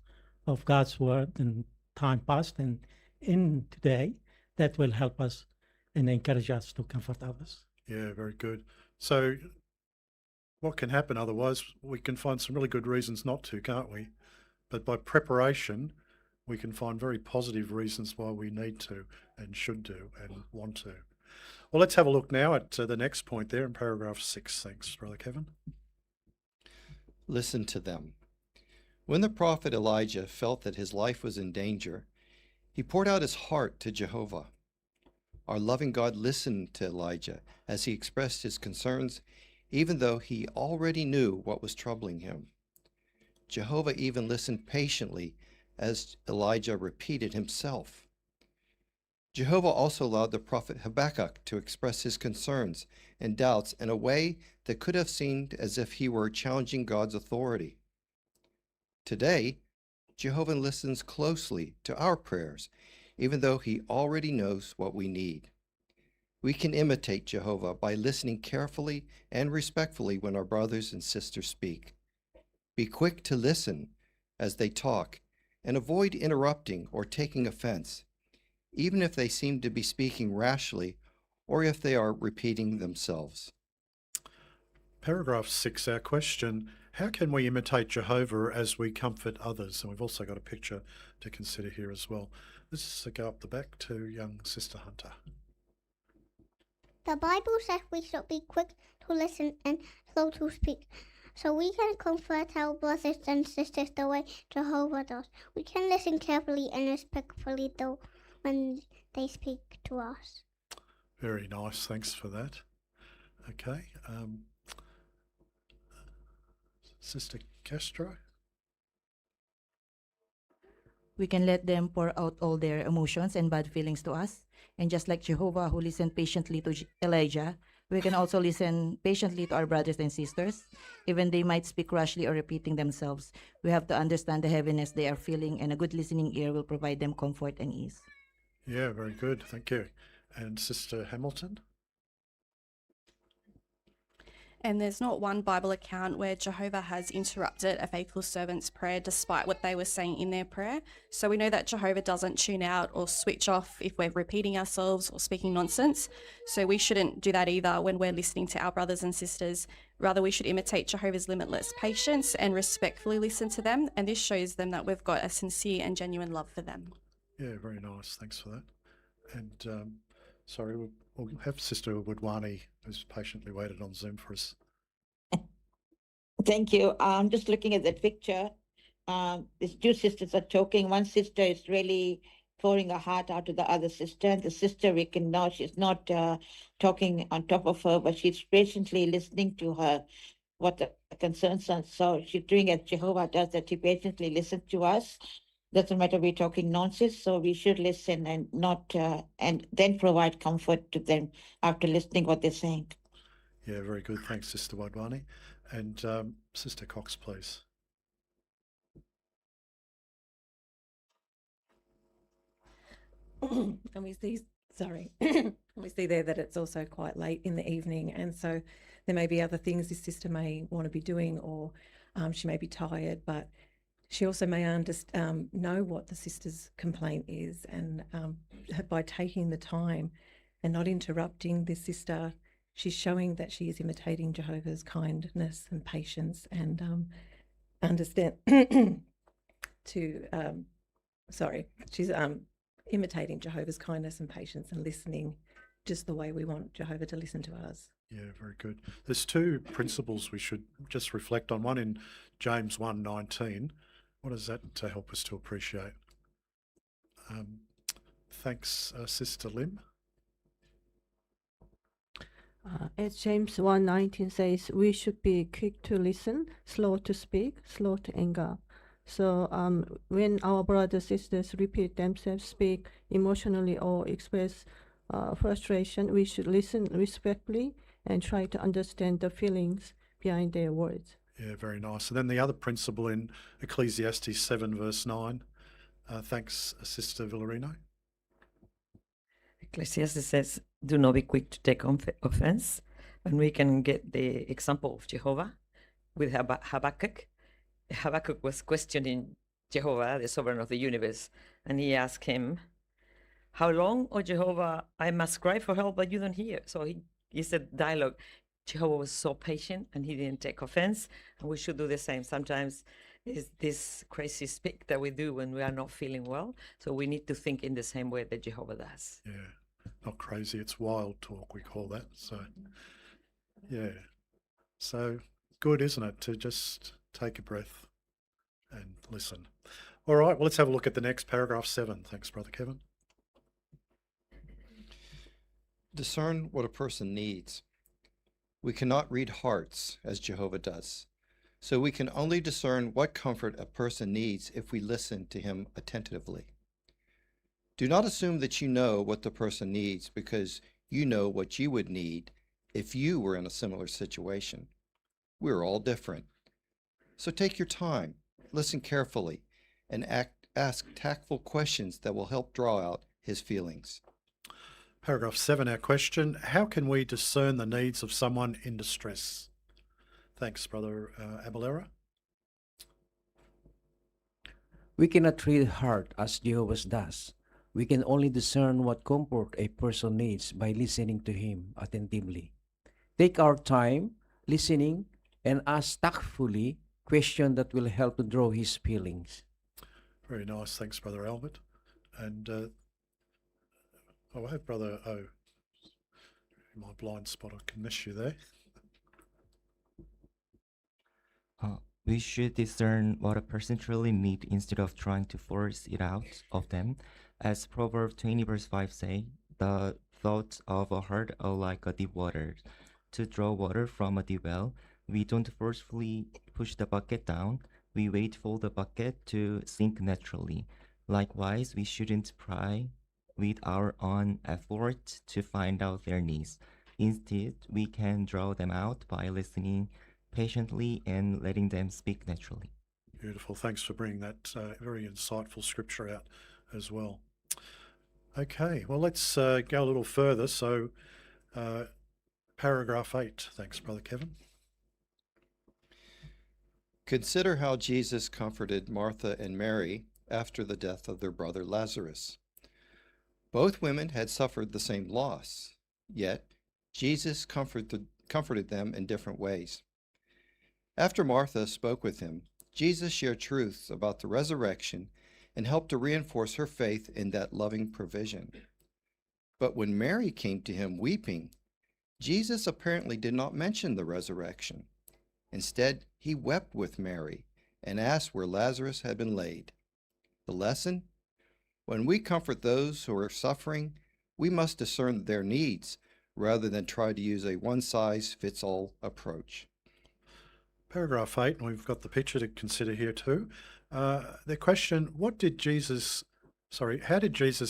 of God's word in time past and in today, that will help us and encourage us to comfort others.
Yeah, very good. So what can happen otherwise? We can find some really good reasons not to, can't we? But by preparation, we can find very positive reasons why we need to and should do and want to. Well, let's have a look now at the next point there in paragraph 6. Thanks, Brother Kevin.
Listen to them. When the prophet Elijah felt that his life was in danger, he poured out his heart to Jehovah. Our loving God listened to Elijah as he expressed his concerns, even though he already knew what was troubling him. Jehovah even listened patiently as Elijah repeated himself. Jehovah also allowed the prophet Habakkuk to express his concerns and doubts in a way that could have seemed as if he were challenging God's authority. Today, Jehovah listens closely to our prayers, even though he already knows what we need. We can imitate Jehovah by listening carefully and respectfully when our brothers and sisters speak. Be quick to listen as they talk and avoid interrupting or taking offense, even if they seem to be speaking rashly or if they are repeating themselves.
Paragraph 6, our question, how can we imitate Jehovah as we comfort others? And we've also got a picture to consider here as well. Let's go up the back to young Sister Hunter.
The Bible says we should be quick to listen and slow to speak, so we can comfort our brothers and sisters the way Jehovah does. We can listen carefully and respectfully though when they speak to us.
Very nice, thanks for that. Okay, Sister Castro.
We can let them pour out all their emotions and bad feelings to us. And just like Jehovah, who listened patiently to Elijah, we can also listen patiently to our brothers and sisters. Even they might speak rashly or repeating themselves, we have to understand the heaviness they are feeling, and a good listening ear will provide them comfort and ease.
Yeah, very good, thank you. And Sister Hamilton?
And there's not one Bible account where Jehovah has interrupted a faithful servant's prayer despite what they were saying in their prayer. So we know that Jehovah doesn't tune out or switch off if we're repeating ourselves or speaking nonsense. So we shouldn't do that either when we're listening to our brothers and sisters. Rather, we should imitate Jehovah's limitless patience and respectfully listen to them. And this shows them that we've got a sincere and genuine love for them.
Yeah, very nice. Thanks for that. And sorry, we'll have Sister Woodwani, who's patiently waited on Zoom for us.
Thank you. I'm just looking at that picture. These two sisters are talking. One sister is really pouring her heart out to the other sister. And the sister, we can know she's not talking on top of her, but she's patiently listening to her, what the concerns are. So she's doing as Jehovah does, that he patiently listens to us. Doesn't matter we're talking nonsense, so we should listen and not, and then provide comfort to them after listening what they're saying.
Yeah, very good. Thanks, Sister Wadwani. And Sister Cox, please.
And we see, sorry, we see there that it's also quite late in the evening, and so there may be other things this sister may want to be doing, or she may be tired, but she also may know what the sister's complaint is, and by taking the time and not interrupting the sister, she's showing that she is imitating Jehovah's kindness and patience, and understand she's imitating Jehovah's kindness and patience and listening just the way we want Jehovah to listen to us.
Yeah, very good. There's two principles we should just reflect on. One in James 1:19. What does that help us to appreciate? Thanks, Sister Lim.
As James 1:19 says, we should be quick to listen, slow to speak, slow to anger. So when our brothers and sisters repeat themselves, speak emotionally, or express frustration, we should listen respectfully and try to understand the feelings behind their words.
Yeah, very nice. And then the other principle in Ecclesiastes 7:9. Thanks, Sister Villarino.
Ecclesiastes says, do not be quick to take offense. And we can get the example of Jehovah with Habakkuk. Habakkuk was questioning Jehovah, the sovereign of the universe, and he asked him, how long, O Jehovah, I must cry for help, but you don't hear? So he said dialogue. Jehovah was so patient and he didn't take offense, and we should do the same. Sometimes it's this crazy speak that we do when we are not feeling well, so we need to think in the same way that Jehovah does.
Yeah, not crazy, it's wild talk, we call that. So, yeah. So good, isn't it, to just take a breath and listen. All right, well, let's have a look at the next paragraph 7. Thanks, Brother Kevin.
Discern what a person needs. We cannot read hearts as Jehovah does, so we can only discern what comfort a person needs if we listen to him attentively. Do not assume that you know what the person needs because you know what you would need if you were in a similar situation. We're all different. So take your time, listen carefully, and ask tactful questions that will help draw out his feelings.
Paragraph 7, our question, how can we discern the needs of someone in distress? Thanks, Brother Abalera.
We cannot read heart as Jehovah does. We can only discern what comfort a person needs by listening to him attentively. Take our time listening and ask tactfully questions that will help to draw his feelings.
Very nice. Thanks, Brother Albert. And I have Brother O. My blind spot, I can miss you there.
We should discern what a person truly needs instead of trying to force it out of them. As Proverbs 20 verse 5 say, the thoughts of a heart are like a deep water. To draw water from a deep well, we don't forcefully push the bucket down. We wait for the bucket to sink naturally. Likewise, we shouldn't pry with our own effort to find out their needs. Instead, we can draw them out by listening patiently and letting them speak naturally.
Beautiful. Thanks for bringing that very insightful scripture out as well. Okay, well, let's go a little further. So, paragraph 8. Thanks, Brother Kevin.
Consider how Jesus comforted Martha and Mary after the death of their brother Lazarus. Both women had suffered the same loss, yet Jesus comforted them in different ways. After Martha spoke with him, Jesus shared truths about the resurrection and helped to reinforce her faith in that loving provision. But when Mary came to him weeping, Jesus apparently did not mention the resurrection. Instead, he wept with Mary and asked where Lazarus had been laid. The lesson? When we comfort those who are suffering, we must discern their needs rather than try to use a one-size-fits-all approach.
Paragraph 8, and we've got the picture to consider here too. The question, how did Jesus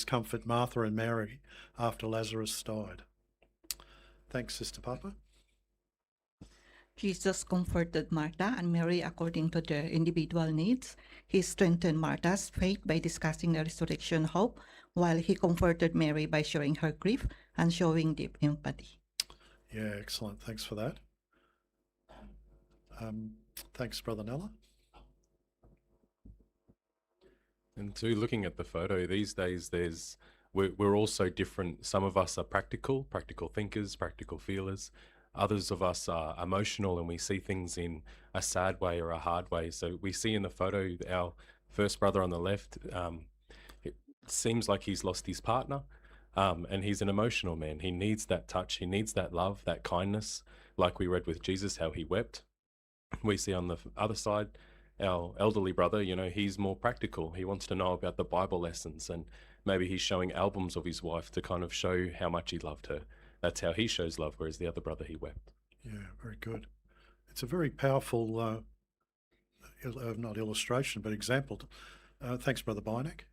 comfort Martha and Mary after Lazarus died? Thanks, Sister Papa.
Jesus comforted Martha and Mary according to their individual needs. He strengthened Martha's faith by discussing the resurrection hope, while he comforted Mary by sharing her grief and showing deep empathy.
Yeah, excellent. Thanks for that. Thanks, Brother Nella.
And too, looking at the photo these days, we're all so different. Some of us are practical thinkers, practical feelers. Others of us are emotional and we see things in a sad way or a hard way. So we see in the photo our first brother on the left, it seems like he's lost his partner, and he's an emotional man. He needs that touch, he needs that love, that kindness, like we read with Jesus, how he wept. We see on the other side, our elderly brother, he's more practical. He wants to know about the Bible lessons, and maybe he's showing albums of his wife to kind of show how much he loved her. That's how he shows love, whereas the other brother, he wept.
Yeah, very good. It's a very powerful, not illustration, but example. Thanks, Brother Bynack.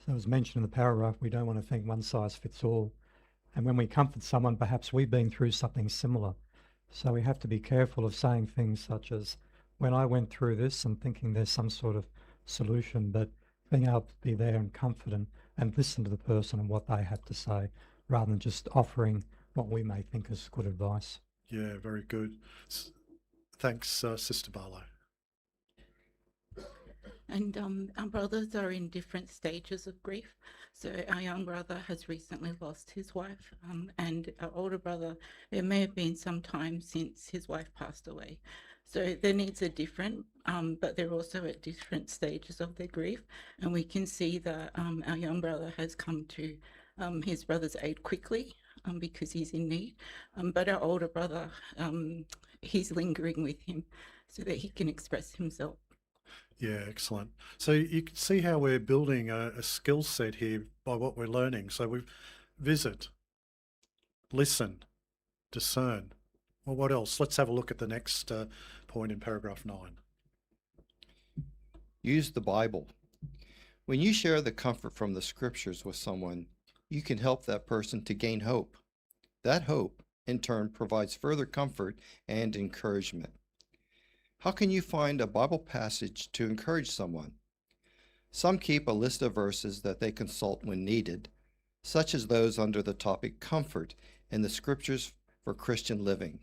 So as mentioned in the paragraph, we don't want to think one size fits all. And when we comfort someone, perhaps we've been through something similar. So we have to be careful of saying things such as, when I went through this, and thinking there's some sort of solution, but being able to be there and comfort and listen to the person and what they have to say, rather than just offering what we may think is good advice.
Yeah, very good. Thanks, Sister Barlow.
And our brothers are in different stages of grief. So our young brother has recently lost his wife, and our older brother, it may have been some time since his wife passed away. So their needs are different, but they're also at different stages of their grief. And we can see that our young brother has come to his brother's aid quickly because he's in need. But our older brother, he's lingering with him so that he can express himself.
Yeah, excellent. So you can see how we're building a skill set here by what we're learning. So we visit, listen, discern. Well, what else? Let's have a look at the next point in paragraph 9.
Use the Bible. When you share the comfort from the scriptures with someone, you can help that person to gain hope. That hope, in turn, provides further comfort and encouragement. How can you find a Bible passage to encourage someone? Some keep a list of verses that they consult when needed, such as those under the topic Comfort in the Scriptures for Christian Living.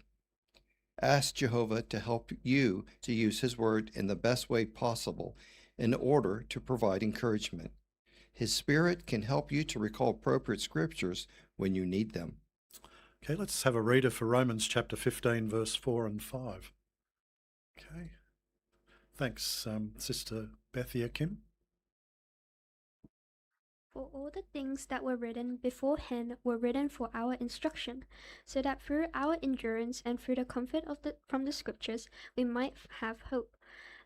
Ask Jehovah to help you to use His Word in the best way possible in order to provide encouragement. His Spirit can help you to recall appropriate scriptures when you need them.
Okay, let's have a reader for Romans chapter 15, verse 4 and 5. Okay. Thanks, Sister Bethia Kim.
For all the things that were written beforehand were written for our instruction, so that through our endurance and through the comfort from the Scriptures we might have hope.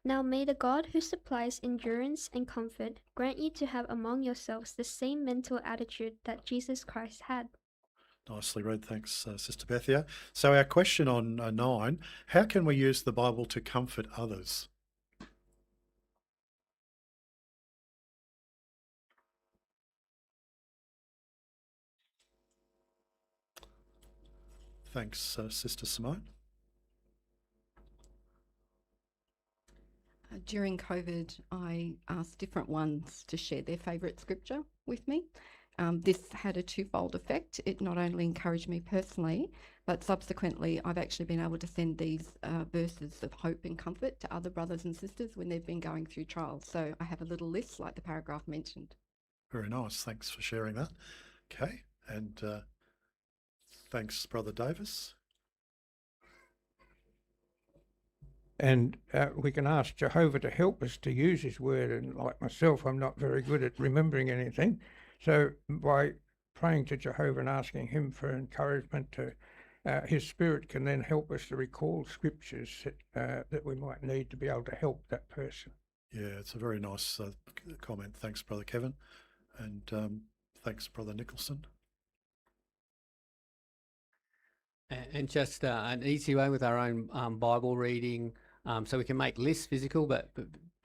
Now may the God who supplies endurance and comfort grant you to have among yourselves the same mental attitude that Jesus Christ had.
Nicely read. Thanks, Sister Bethia. So our question on 9, how can we use the Bible to comfort others? Thanks, Sister Simone.
During COVID, I asked different ones to share their favourite scripture with me. This had a twofold effect. It not only encouraged me personally, but subsequently I've actually been able to send these verses of hope and comfort to other brothers and sisters when they've been going through trials. So I have a little list like the paragraph mentioned.
Very nice. Thanks for sharing that. Okay. And thanks, Brother Davis.
And we can ask Jehovah to help us to use his word. And like myself, I'm not very good at remembering anything. So by praying to Jehovah and asking him for encouragement, to his spirit can then help us to recall scriptures that we might need to be able to help that person.
Yeah, it's a very nice comment. Thanks, Brother Kevin. And thanks, Brother Nicholson.
And just an easy way with our own Bible reading, so we can make lists physical, but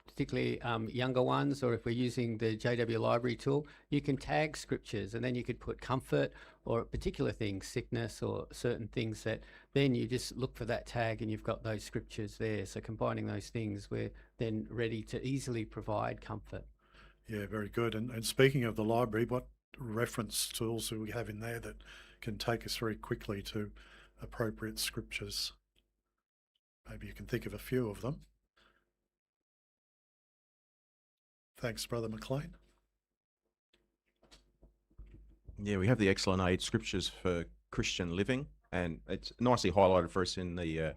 particularly younger ones, or if we're using the JW Library tool, you can tag scriptures and then you could put comfort or particular things, sickness or certain things, that then you just look for that tag and you've got those scriptures there. So combining those things, we're then ready to easily provide comfort.
Yeah, very good. And speaking of the library, what reference tools do we have in there that can take us very quickly to appropriate scriptures? Maybe you can think of a few of them. Thanks, Brother McLean.
Yeah, we have the Excellent Aid Scriptures for Christian Living, and it's nicely highlighted for us in the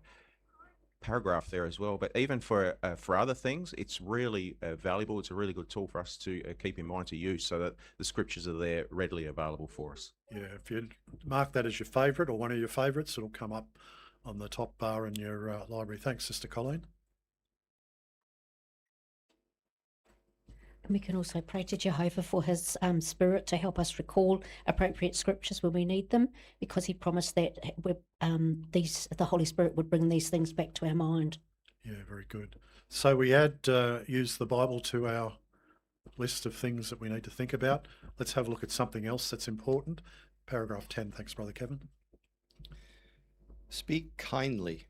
paragraph there as well. But even for other things, it's really valuable. It's a really good tool for us to keep in mind to use, so that the scriptures are there readily available for us.
Yeah, if you mark that as your favourite or one of your favourites, it'll come up on the top bar in your library. Thanks, Sister Colleen.
We can also pray to Jehovah for his spirit to help us recall appropriate scriptures when we need them, because he promised that the Holy Spirit would bring these things back to our mind.
Yeah, very good. So we add use the Bible to our list of things that we need to think about. Let's have a look at something else that's important. Paragraph 10. Thanks, Brother Kevin.
Speak kindly.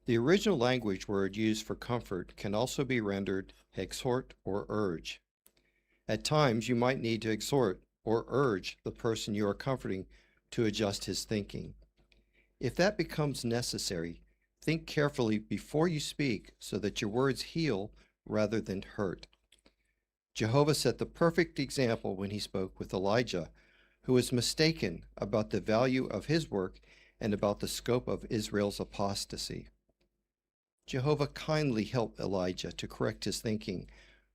The original language word used for comfort can also be rendered exhort or urge. At times, you might need to exhort or urge the person you are comforting to adjust his thinking. If that becomes necessary, think carefully before you speak so that your words heal rather than hurt. Jehovah set the perfect example when he spoke with Elijah, who was mistaken about the value of his work and about the scope of Israel's apostasy. Jehovah kindly helped Elijah to correct his thinking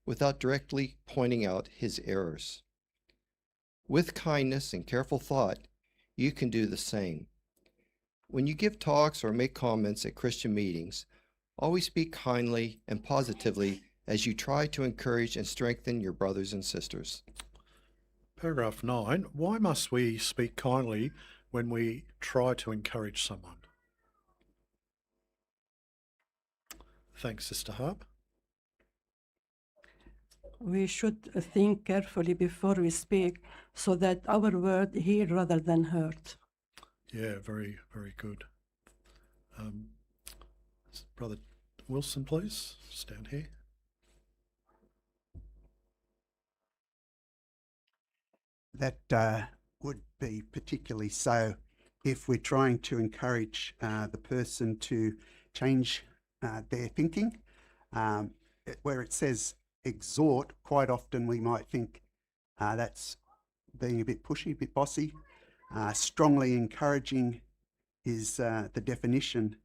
without directly pointing out his errors. With kindness and careful thought, you can do the same. When you give talks or make comments at Christian meetings, always speak kindly and positively as you try to encourage and strengthen your brothers and sisters.
Paragraph 9. Why must we speak kindly when we try to encourage someone? Thanks, Sister Harp.
We should think carefully before we speak so that our word heal rather than hurt.
Yeah, very, very good. Brother Wilson, please, stand here.
That would be particularly so if we're trying to encourage the person to change their thinking. Where it says exhort, quite often we might think that's being a bit pushy, a bit bossy. Strongly encouraging is the definition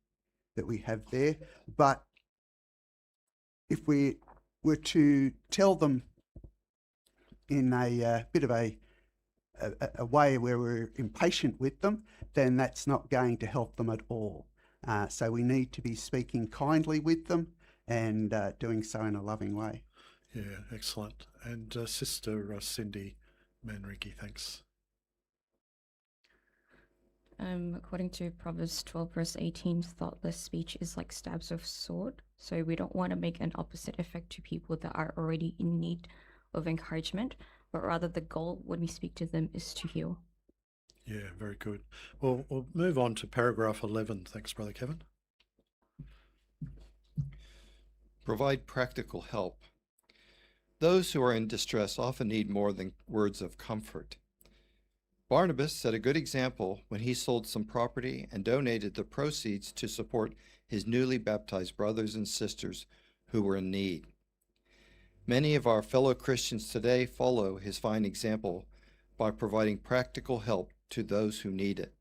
that we have there. But if we were to tell them in a bit of a way where we're impatient with them, then that's not going to help them at all. So we need to be speaking kindly with them and doing so in a loving way.
Yeah, excellent. And Sister Cindy Manrique, thanks.
According to Proverbs 12 verse 18, thoughtless speech is like stabs of sword. So we don't want to make an opposite effect to people that are already in need of encouragement, but rather the goal when we speak to them is to heal.
Yeah, very good. Well, we'll move on to paragraph 11. Thanks, Brother Kevin.
Provide practical help. Those who are in distress often need more than words of comfort. Barnabas set a good example when he sold some property and donated the proceeds to support his newly baptized brothers and sisters who were in need. Many of our fellow Christians today follow his fine example by providing practical help to those who need it.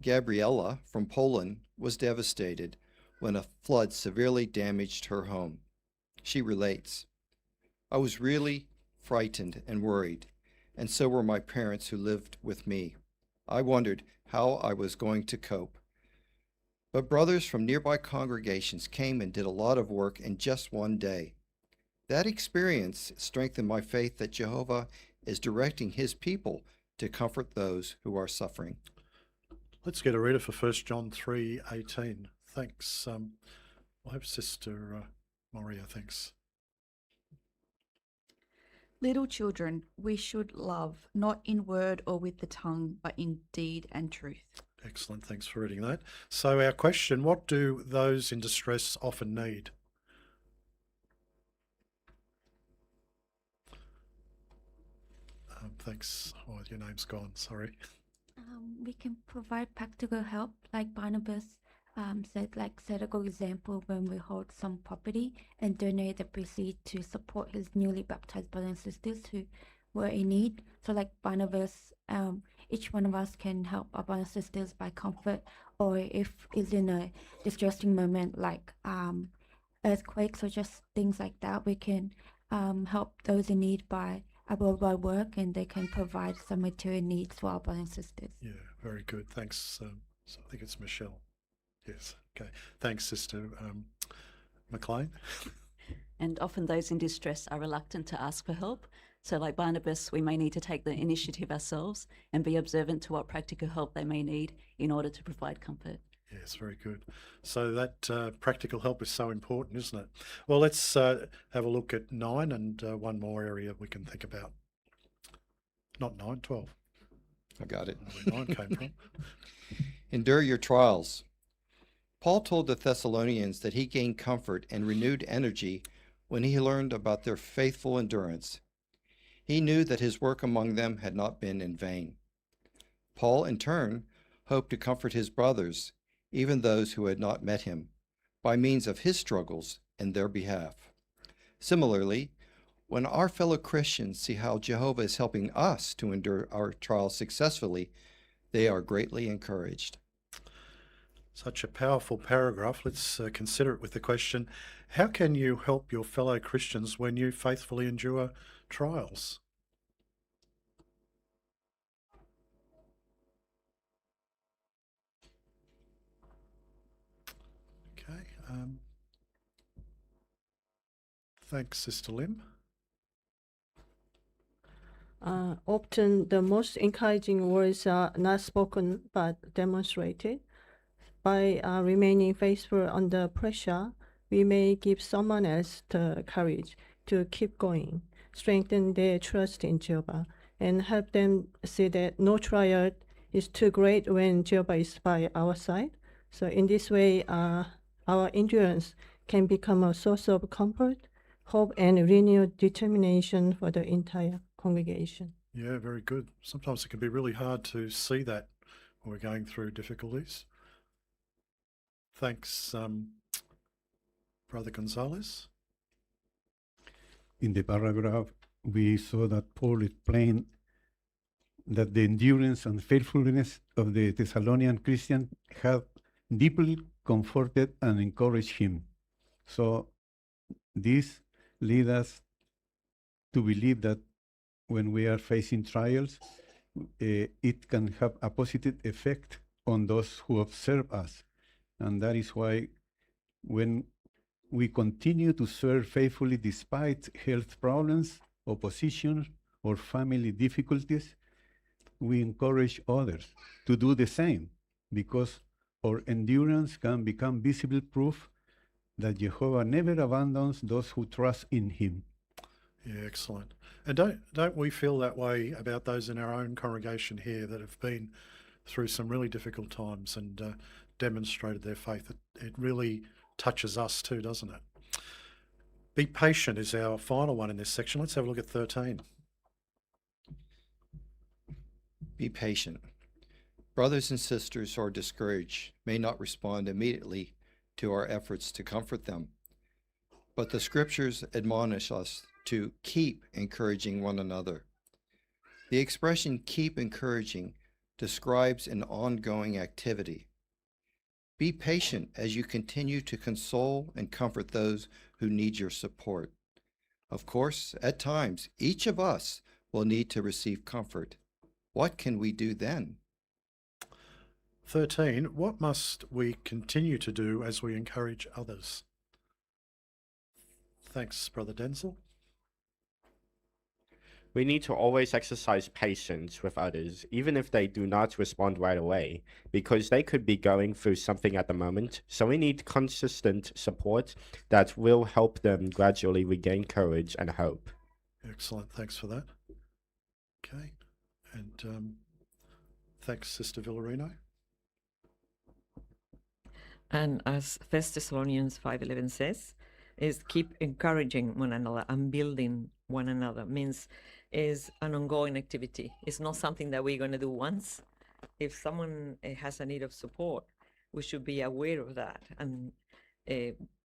Gabriella from Poland was devastated when a flood severely damaged her home. She relates, "I was really frightened and worried, and so were my parents who lived with me. I wondered how I was going to cope. But brothers from nearby congregations came and did a lot of work in just one day. That experience strengthened my faith that Jehovah is directing his people to comfort those who are suffering."
Let's get a reader for 1 John 3:18. Thanks. We'll have Sister Moria, thanks.
Little children, we should love, not in word or with the tongue, but in deed and truth.
Excellent, thanks for reading that. So our question, what do those in distress often need? Thanks. Oh, your name's gone, sorry.
We can provide practical help, like Barnabas set a good example when we hold some property and donate the proceeds to support his newly baptized brothers and sisters who were in need. So like Barnabas, each one of us can help our brothers and sisters by comfort, or if it's in a distressing moment like earthquakes or just things like that, we can help those in need by worldwide work, and they can provide some material needs for our brothers and sisters.
Yeah, very good. Thanks. So I think it's Michelle. Yes. Okay. Thanks, Sister McLean.
And often those in distress are reluctant to ask for help. So like Barnabas, we may need to take the initiative ourselves and be observant to what practical help they may need in order to provide comfort.
Yes, very good. So that practical help is so important, isn't it? Well, let's have a look at 9 and one more area we can think about. Not 9, 12.
I got it.
Where 9 came from.
Endure your trials. Paul told the Thessalonians that he gained comfort and renewed energy when he learned about their faithful endurance. He knew that his work among them had not been in vain. Paul, in turn, hoped to comfort his brothers, even those who had not met him, by means of his struggles in their behalf. Similarly, when our fellow Christians see how Jehovah is helping us to endure our trials successfully, they are greatly encouraged.
Such a powerful paragraph. Let's consider it with the question, how can you help your fellow Christians when you faithfully endure trials? Okay. Thanks, Sister Lim.
Often the most encouraging words are not spoken but demonstrated. By remaining faithful under pressure, we may give someone else the courage to keep going, strengthen their trust in Jehovah, and help them see that no trial is too great when Jehovah is by our side. So in this way, our endurance can become a source of comfort, hope, and renewed determination for the entire congregation.
Yeah, very good. Sometimes it can be really hard to see that when we're going through difficulties. Thanks, Brother Gonzalez.
In the paragraph, we saw that Paul explained that the endurance and faithfulness of the Thessalonian Christians had deeply comforted and encouraged him. So this leads us to believe that when we are facing trials, it can have a positive effect on those who observe us. And that is why when we continue to serve faithfully despite health problems, opposition, or family difficulties, we encourage others to do the same, because our endurance can become visible proof that Jehovah never abandons those who trust in him.
Yeah, excellent. And don't we feel that way about those in our own congregation here that have been through some really difficult times and demonstrated their faith? It really touches us too, doesn't it? Be patient is our final one in this section. Let's have a look at 13.
Be patient. Brothers and sisters who are discouraged may not respond immediately to our efforts to comfort them, but the scriptures admonish us to keep encouraging one another. The expression keep encouraging describes an ongoing activity. Be patient as you continue to console and comfort those who need your support. Of course, at times, each of us will need to receive comfort. What can we do then?
13. What must we continue to do as we encourage others? Thanks, Brother Denzel.
We need to always exercise patience with others, even if they do not respond right away, because they could be going through something at the moment. So we need consistent support that will help them gradually regain courage and hope.
Excellent. Thanks for that. Okay. And thanks, Sister Villarino.
And as 1 Thessalonians 5:11 says, is keep encouraging one another and building one another. Means is an ongoing activity. It's not something that we're going to do once. If someone has a need of support, we should be aware of that, and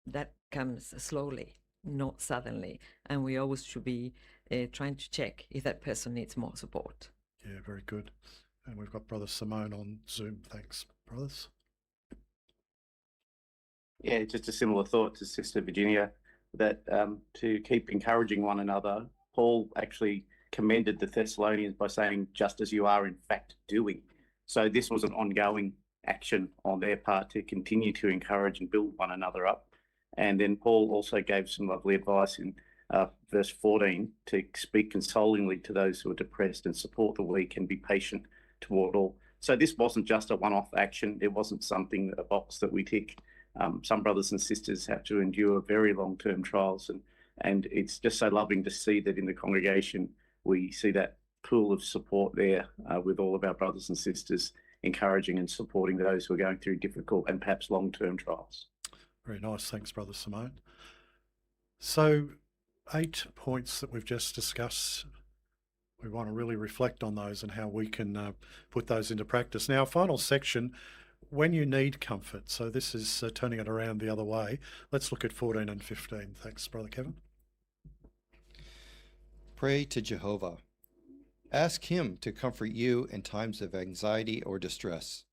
that comes slowly, not suddenly. And we always should be trying to check if that person needs more support.
Yeah, very good. And we've got Brother Simone on Zoom. Thanks, brothers.
Yeah, just a similar thought to Sister Virginia, that to keep encouraging one another. Paul actually commended the Thessalonians by saying, just as you are in fact doing. So this was an ongoing action on their part to continue to encourage and build one another up. And then Paul also gave some lovely advice in verse 14 to speak consolingly to those who are depressed and support the weak and be patient toward all. So this wasn't just a one-off action. It wasn't something, a box that we tick. Some brothers and sisters have to endure very long-term trials, and it's just so loving to see that in the congregation we see that pool of support there with all of our brothers and sisters encouraging and supporting those who are going through difficult and perhaps long-term trials.
Very nice. Thanks, Brother Simone. So 8 points that we've just discussed. We want to really reflect on those and how we can put those into practice. Now, final section, when you need comfort. So this is turning it around the other way. Let's look at 14 and 15. Thanks, Brother Kevin.
Pray to Jehovah. Ask him to comfort you in times of anxiety or distress.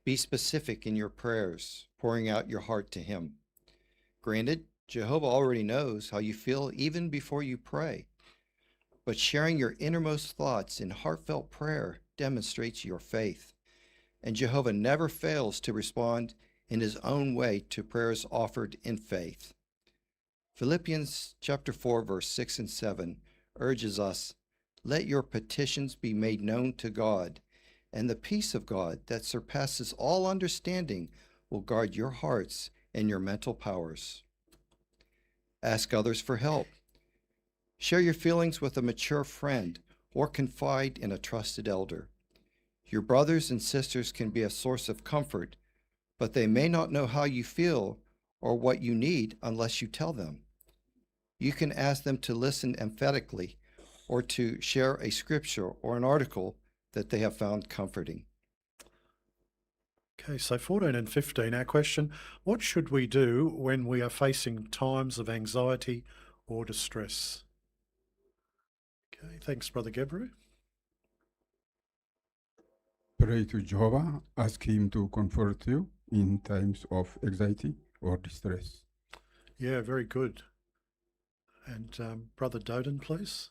Be specific in your prayers, pouring out your heart to him. Granted, Jehovah already knows how you feel even before you pray, but sharing your innermost thoughts in heartfelt prayer demonstrates your faith, and Jehovah never fails to respond in his own way to prayers offered in faith. Philippians chapter 4, verse 6 and 7 urges us, let your petitions be made known to God, and the peace of God that surpasses all understanding will guard your hearts and your mental powers. Ask others for help. Share your feelings with a mature friend or confide in a trusted elder. Your brothers and sisters can be a source of comfort, but they may not know how you feel or what you need unless you tell them. You can ask them to listen emphatically or to share a scripture or an article that they have found comforting.
Okay, so 14 and 15, our question, what should we do when we are facing times of anxiety or distress? Okay, thanks, Brother Gebru.
Pray to Jehovah, ask him to comfort you in times of anxiety or distress.
Yeah, very good. And Brother Doden, please.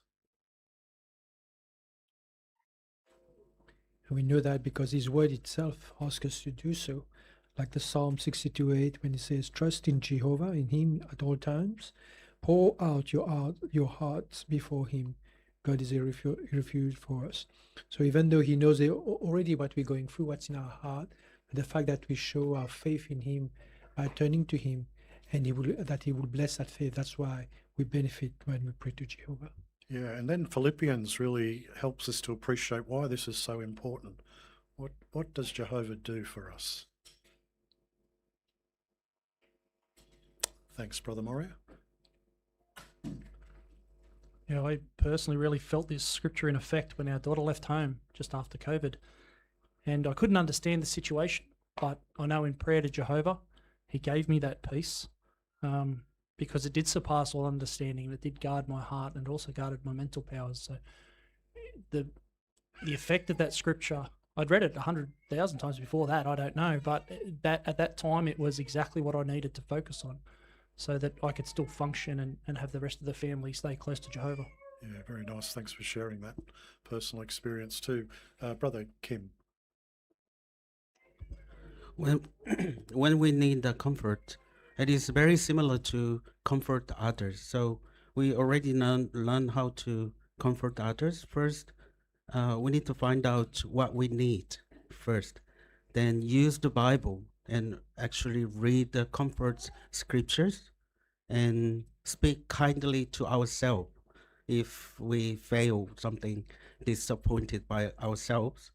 We know that because his word itself asks us to do so. Like the Psalm 62:8, when it says, trust in Jehovah, in him at all times. Pour out your hearts before him. God is a refuge for us. So even though he knows already what we're going through, what's in our heart, the fact that we show our faith in him by turning to him, and he will bless that faith. That's why we benefit when we pray to Jehovah.
Yeah, and then Philippians really helps us to appreciate why this is so important. What does Jehovah do for us? Thanks, Brother Moria.
I personally really felt this scripture in effect when our daughter left home just after COVID. And I couldn't understand the situation, but I know in prayer to Jehovah, he gave me that peace because it did surpass all understanding. And it did guard my heart and also guarded my mental powers. So the effect of that scripture, I'd read it 100,000 times before that, I don't know, but that at that time it was exactly what I needed to focus on so that I could still function and have the rest of the family stay close to Jehovah.
Yeah, very nice. Thanks for sharing that personal experience too. Brother Kim.
When, when we need the comfort, it is very similar to comfort others. So we already learn how to comfort others. First, we need to find out what we need first, then use the Bible and actually read the comfort scriptures and speak kindly to ourselves if we fail something, disappointed by ourselves,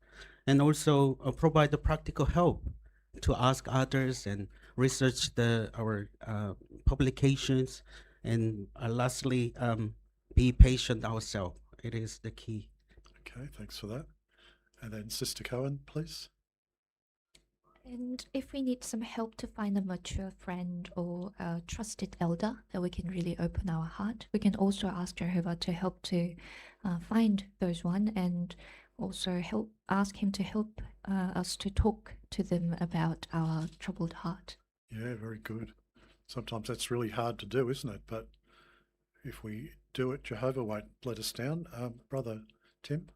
and also provide the practical help to ask others and research our publications, and lastly, be patient ourselves. It is the key.
Okay, thanks for that. And then Sister Cohen, please.
And if we need some help to find a mature friend or a trusted elder that we can really open our heart, we can also ask Jehovah to help to find those one, and also ask him to help us to talk to them about our troubled heart.
Yeah, very good. Sometimes that's really hard to do, isn't it? But if we do it, Jehovah won't let us down. Brother Tim?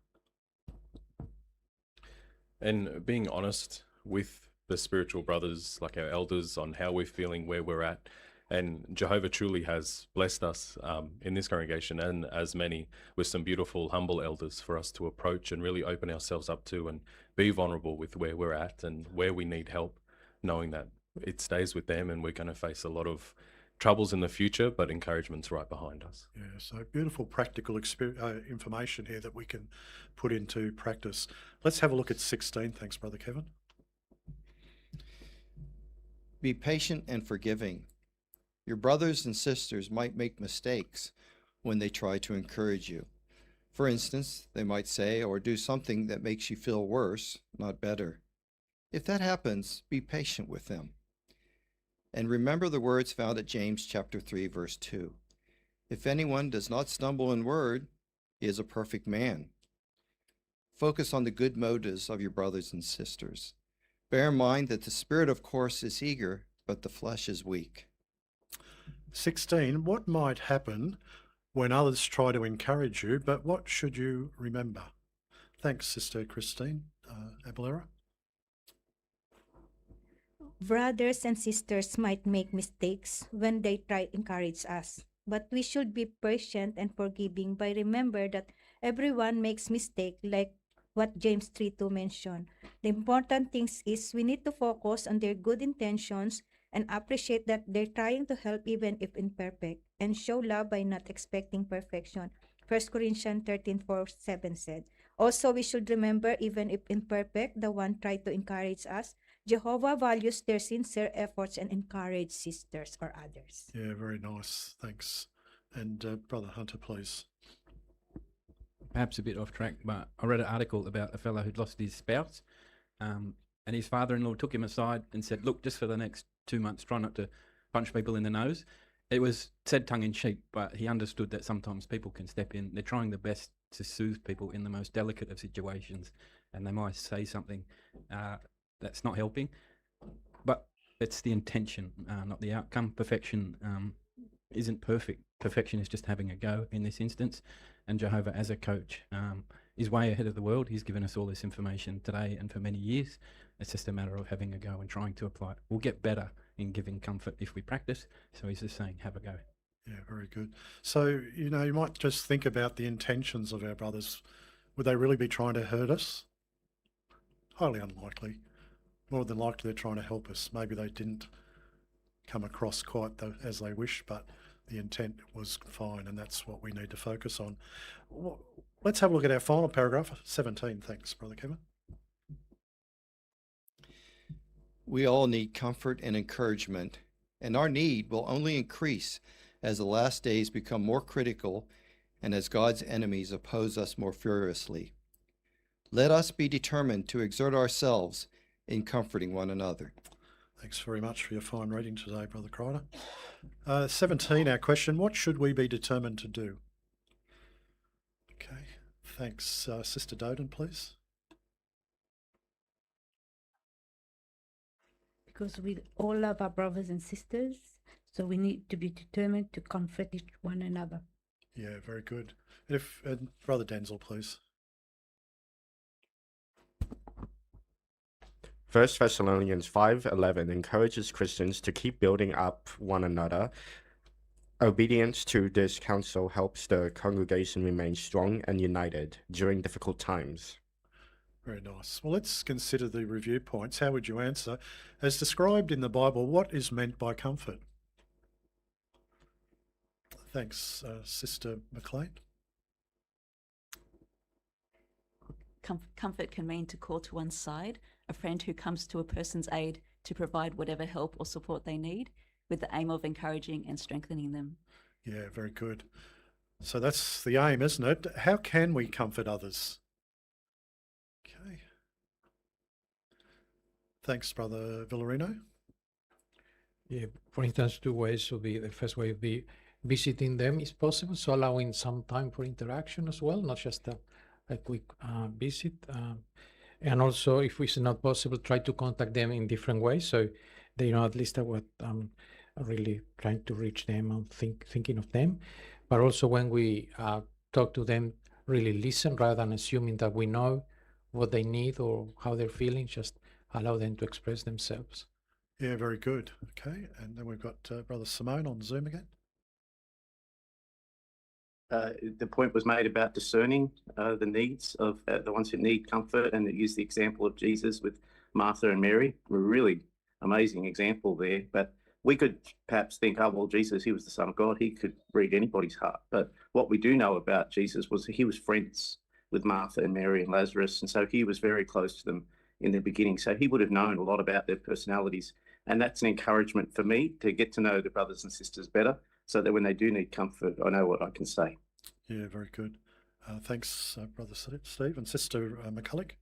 And being honest with the spiritual brothers, like our elders, on how we're feeling, where we're at. And Jehovah truly has blessed us in this congregation, and as many, with some beautiful, humble elders for us to approach and really open ourselves up to and be vulnerable with where we're at and where we need help, knowing that it stays with them and we're going to face a lot of troubles in the future, but encouragement's right behind us.
Yeah, so beautiful practical information here that we can put into practice. Let's have a look at 16. Thanks, Brother Kevin.
Be patient and forgiving. Your brothers and sisters might make mistakes when they try to encourage you. For instance, they might say or do something that makes you feel worse, not better. If that happens, be patient with them. And remember the words found at James chapter 3, verse 2. If anyone does not stumble in word, he is a perfect man. Focus on the good motives of your brothers and sisters. Bear in mind that the spirit, of course, is eager, but the flesh is weak.
16. What might happen when others try to encourage you, but what should you remember? Thanks, Sister Christine Abelera.
Brothers and sisters might make mistakes when they try to encourage us, but we should be patient and forgiving by remember that everyone makes mistake, like what James 3:2 mentioned. The important thing is we need to focus on their good intentions and appreciate that they're trying to help even if imperfect, and show love by not expecting perfection. 1 Corinthians 13:4-7 said. Also, we should remember, even if imperfect, the one tried to encourage us, Jehovah values their sincere efforts and encourage sisters or others.
Yeah, very nice. Thanks. And Brother Hunter, please.
Perhaps a bit off track, but I read an article about a fellow who'd lost his spouse, and his father-in-law took him aside and said, look, just for the next 2 months, try not to punch people in the nose. It was said tongue-in-cheek, but he understood that sometimes people can step in. They're trying their best to soothe people in the most delicate of situations, and they might say something that's not helping, but it's the intention, not the outcome. Perfection isn't perfect. Perfection is just having a go in this instance, and Jehovah, as a coach, is way ahead of the world. He's given us all this information today and for many years. It's just a matter of having a go and trying to apply it. We'll get better in giving comfort if we practice, so he's just saying, have a go.
Yeah, very good. So, you might just think about the intentions of our brothers. Would they really be trying to hurt us? Highly unlikely. More than likely they're trying to help us. Maybe they didn't come across quite as they wish, but the intent was fine, and that's what we need to focus on. Let's have a look at our final paragraph, 17. Thanks, Brother Kevin.
We all need comfort and encouragement, and our need will only increase as the last days become more critical and as God's enemies oppose us more furiously. Let us be determined to exert ourselves in comforting one another.
Thanks very much for your fine reading today, Brother Crider. 17, our question, what should we be determined to do? Okay, thanks. Sister Doden, please.
Because we all love our brothers and sisters, so we need to be determined to comfort each one another.
Yeah, very good. And Brother Denzel, please.
1 Thessalonians 5:11 encourages Christians to keep building up one another. Obedience to this counsel helps the congregation remain strong and united during difficult times.
Very nice. Well, let's consider the review points. How would you answer? As described in the Bible, what is meant by comfort? Thanks, Sister McLean.
Comfort can mean to call to one's side, a friend who comes to a person's aid to provide whatever help or support they need, with the aim of encouraging and strengthening them.
Yeah, very good. So that's the aim, isn't it? How can we comfort others? Okay. Thanks, Brother Villarino.
Yeah, for instance, two ways would be, the first way would be visiting them is possible, so allowing some time for interaction as well, not just a quick visit. And also, if it's not possible, try to contact them in different ways, so they know at least that what really trying to reach them and thinking of them. But also when we talk to them, really listen rather than assuming that we know what they need or how they're feeling, just allow them to express themselves.
Yeah, very good. Okay, and then we've got Brother Simone on Zoom again.
The point was made about discerning the needs of the ones who need comfort, and it used the example of Jesus with Martha and Mary. A really amazing example there. But we could perhaps think, oh, well, Jesus, he was the Son of God. He could read anybody's heart. But what we do know about Jesus was that he was friends with Martha and Mary and Lazarus. And so he was very close to them in the beginning. So he would have known a lot about their personalities. And that's an encouragement for me to get to know the brothers and sisters better, so that when they do need comfort, I know what I can say.
Yeah, very good. Thanks, Brother Steve and Sister McCulloch.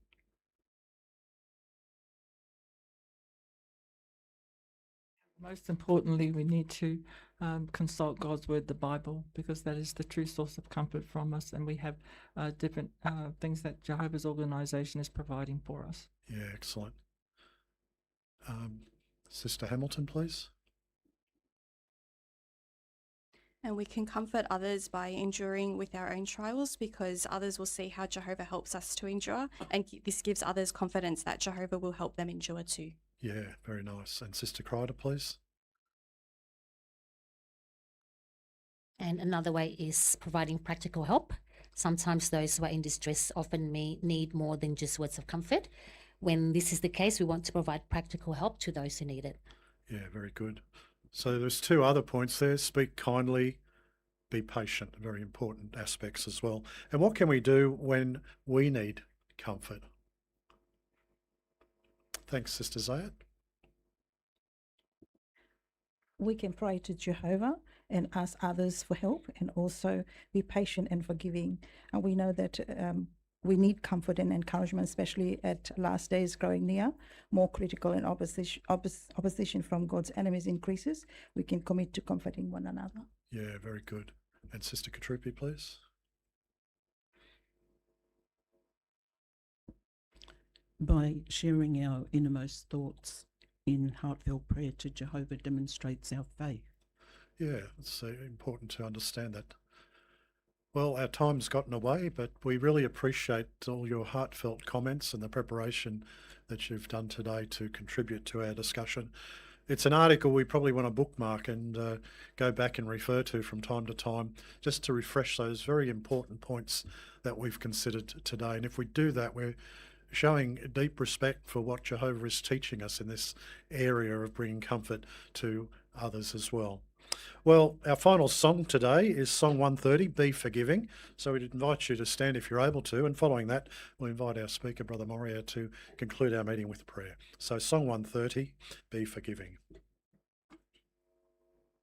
Most importantly, we need to consult God's word, the Bible, because that is the true source of comfort from us, and we have different things that Jehovah's organization is providing for us.
Yeah, excellent. Sister Hamilton, please.
And we can comfort others by enduring with our own trials, because others will see how Jehovah helps us to endure, and this gives others confidence that Jehovah will help them endure too.
Yeah, very nice. And Sister Crider, please.
And another way is providing practical help. Sometimes those who are in distress often may need more than just words of comfort. When this is the case, we want to provide practical help to those who need it.
Yeah, very good. So there's two other points there. Speak kindly, be patient, very important aspects as well. And what can we do when we need comfort? Thanks, Sister Zayat.
We can pray to Jehovah and ask others for help, and also be patient and forgiving. And we know that we need comfort and encouragement, especially at last days growing near. More critical and opposition from God's enemies increases. We can commit to comforting one another.
Yeah, very good. And Sister Katrupi, please.
By sharing our innermost thoughts in heartfelt prayer to Jehovah demonstrates our faith.
Yeah, it's important to understand that. Well, our time's gotten away, but we really appreciate all your heartfelt comments and the preparation that you've done today to contribute to our discussion. It's an article we probably want to bookmark and go back and refer to from time to time, just to refresh those very important points that we've considered today. And if we do that, we're showing deep respect for what Jehovah is teaching us in this area of bringing comfort to others as well. Well, our final song today is Song 130, Be Forgiving. So we'd invite you to stand if you're able to, and following that, we'll invite our speaker, Brother Moria, to conclude our meeting with prayer. So Song 130, Be Forgiving.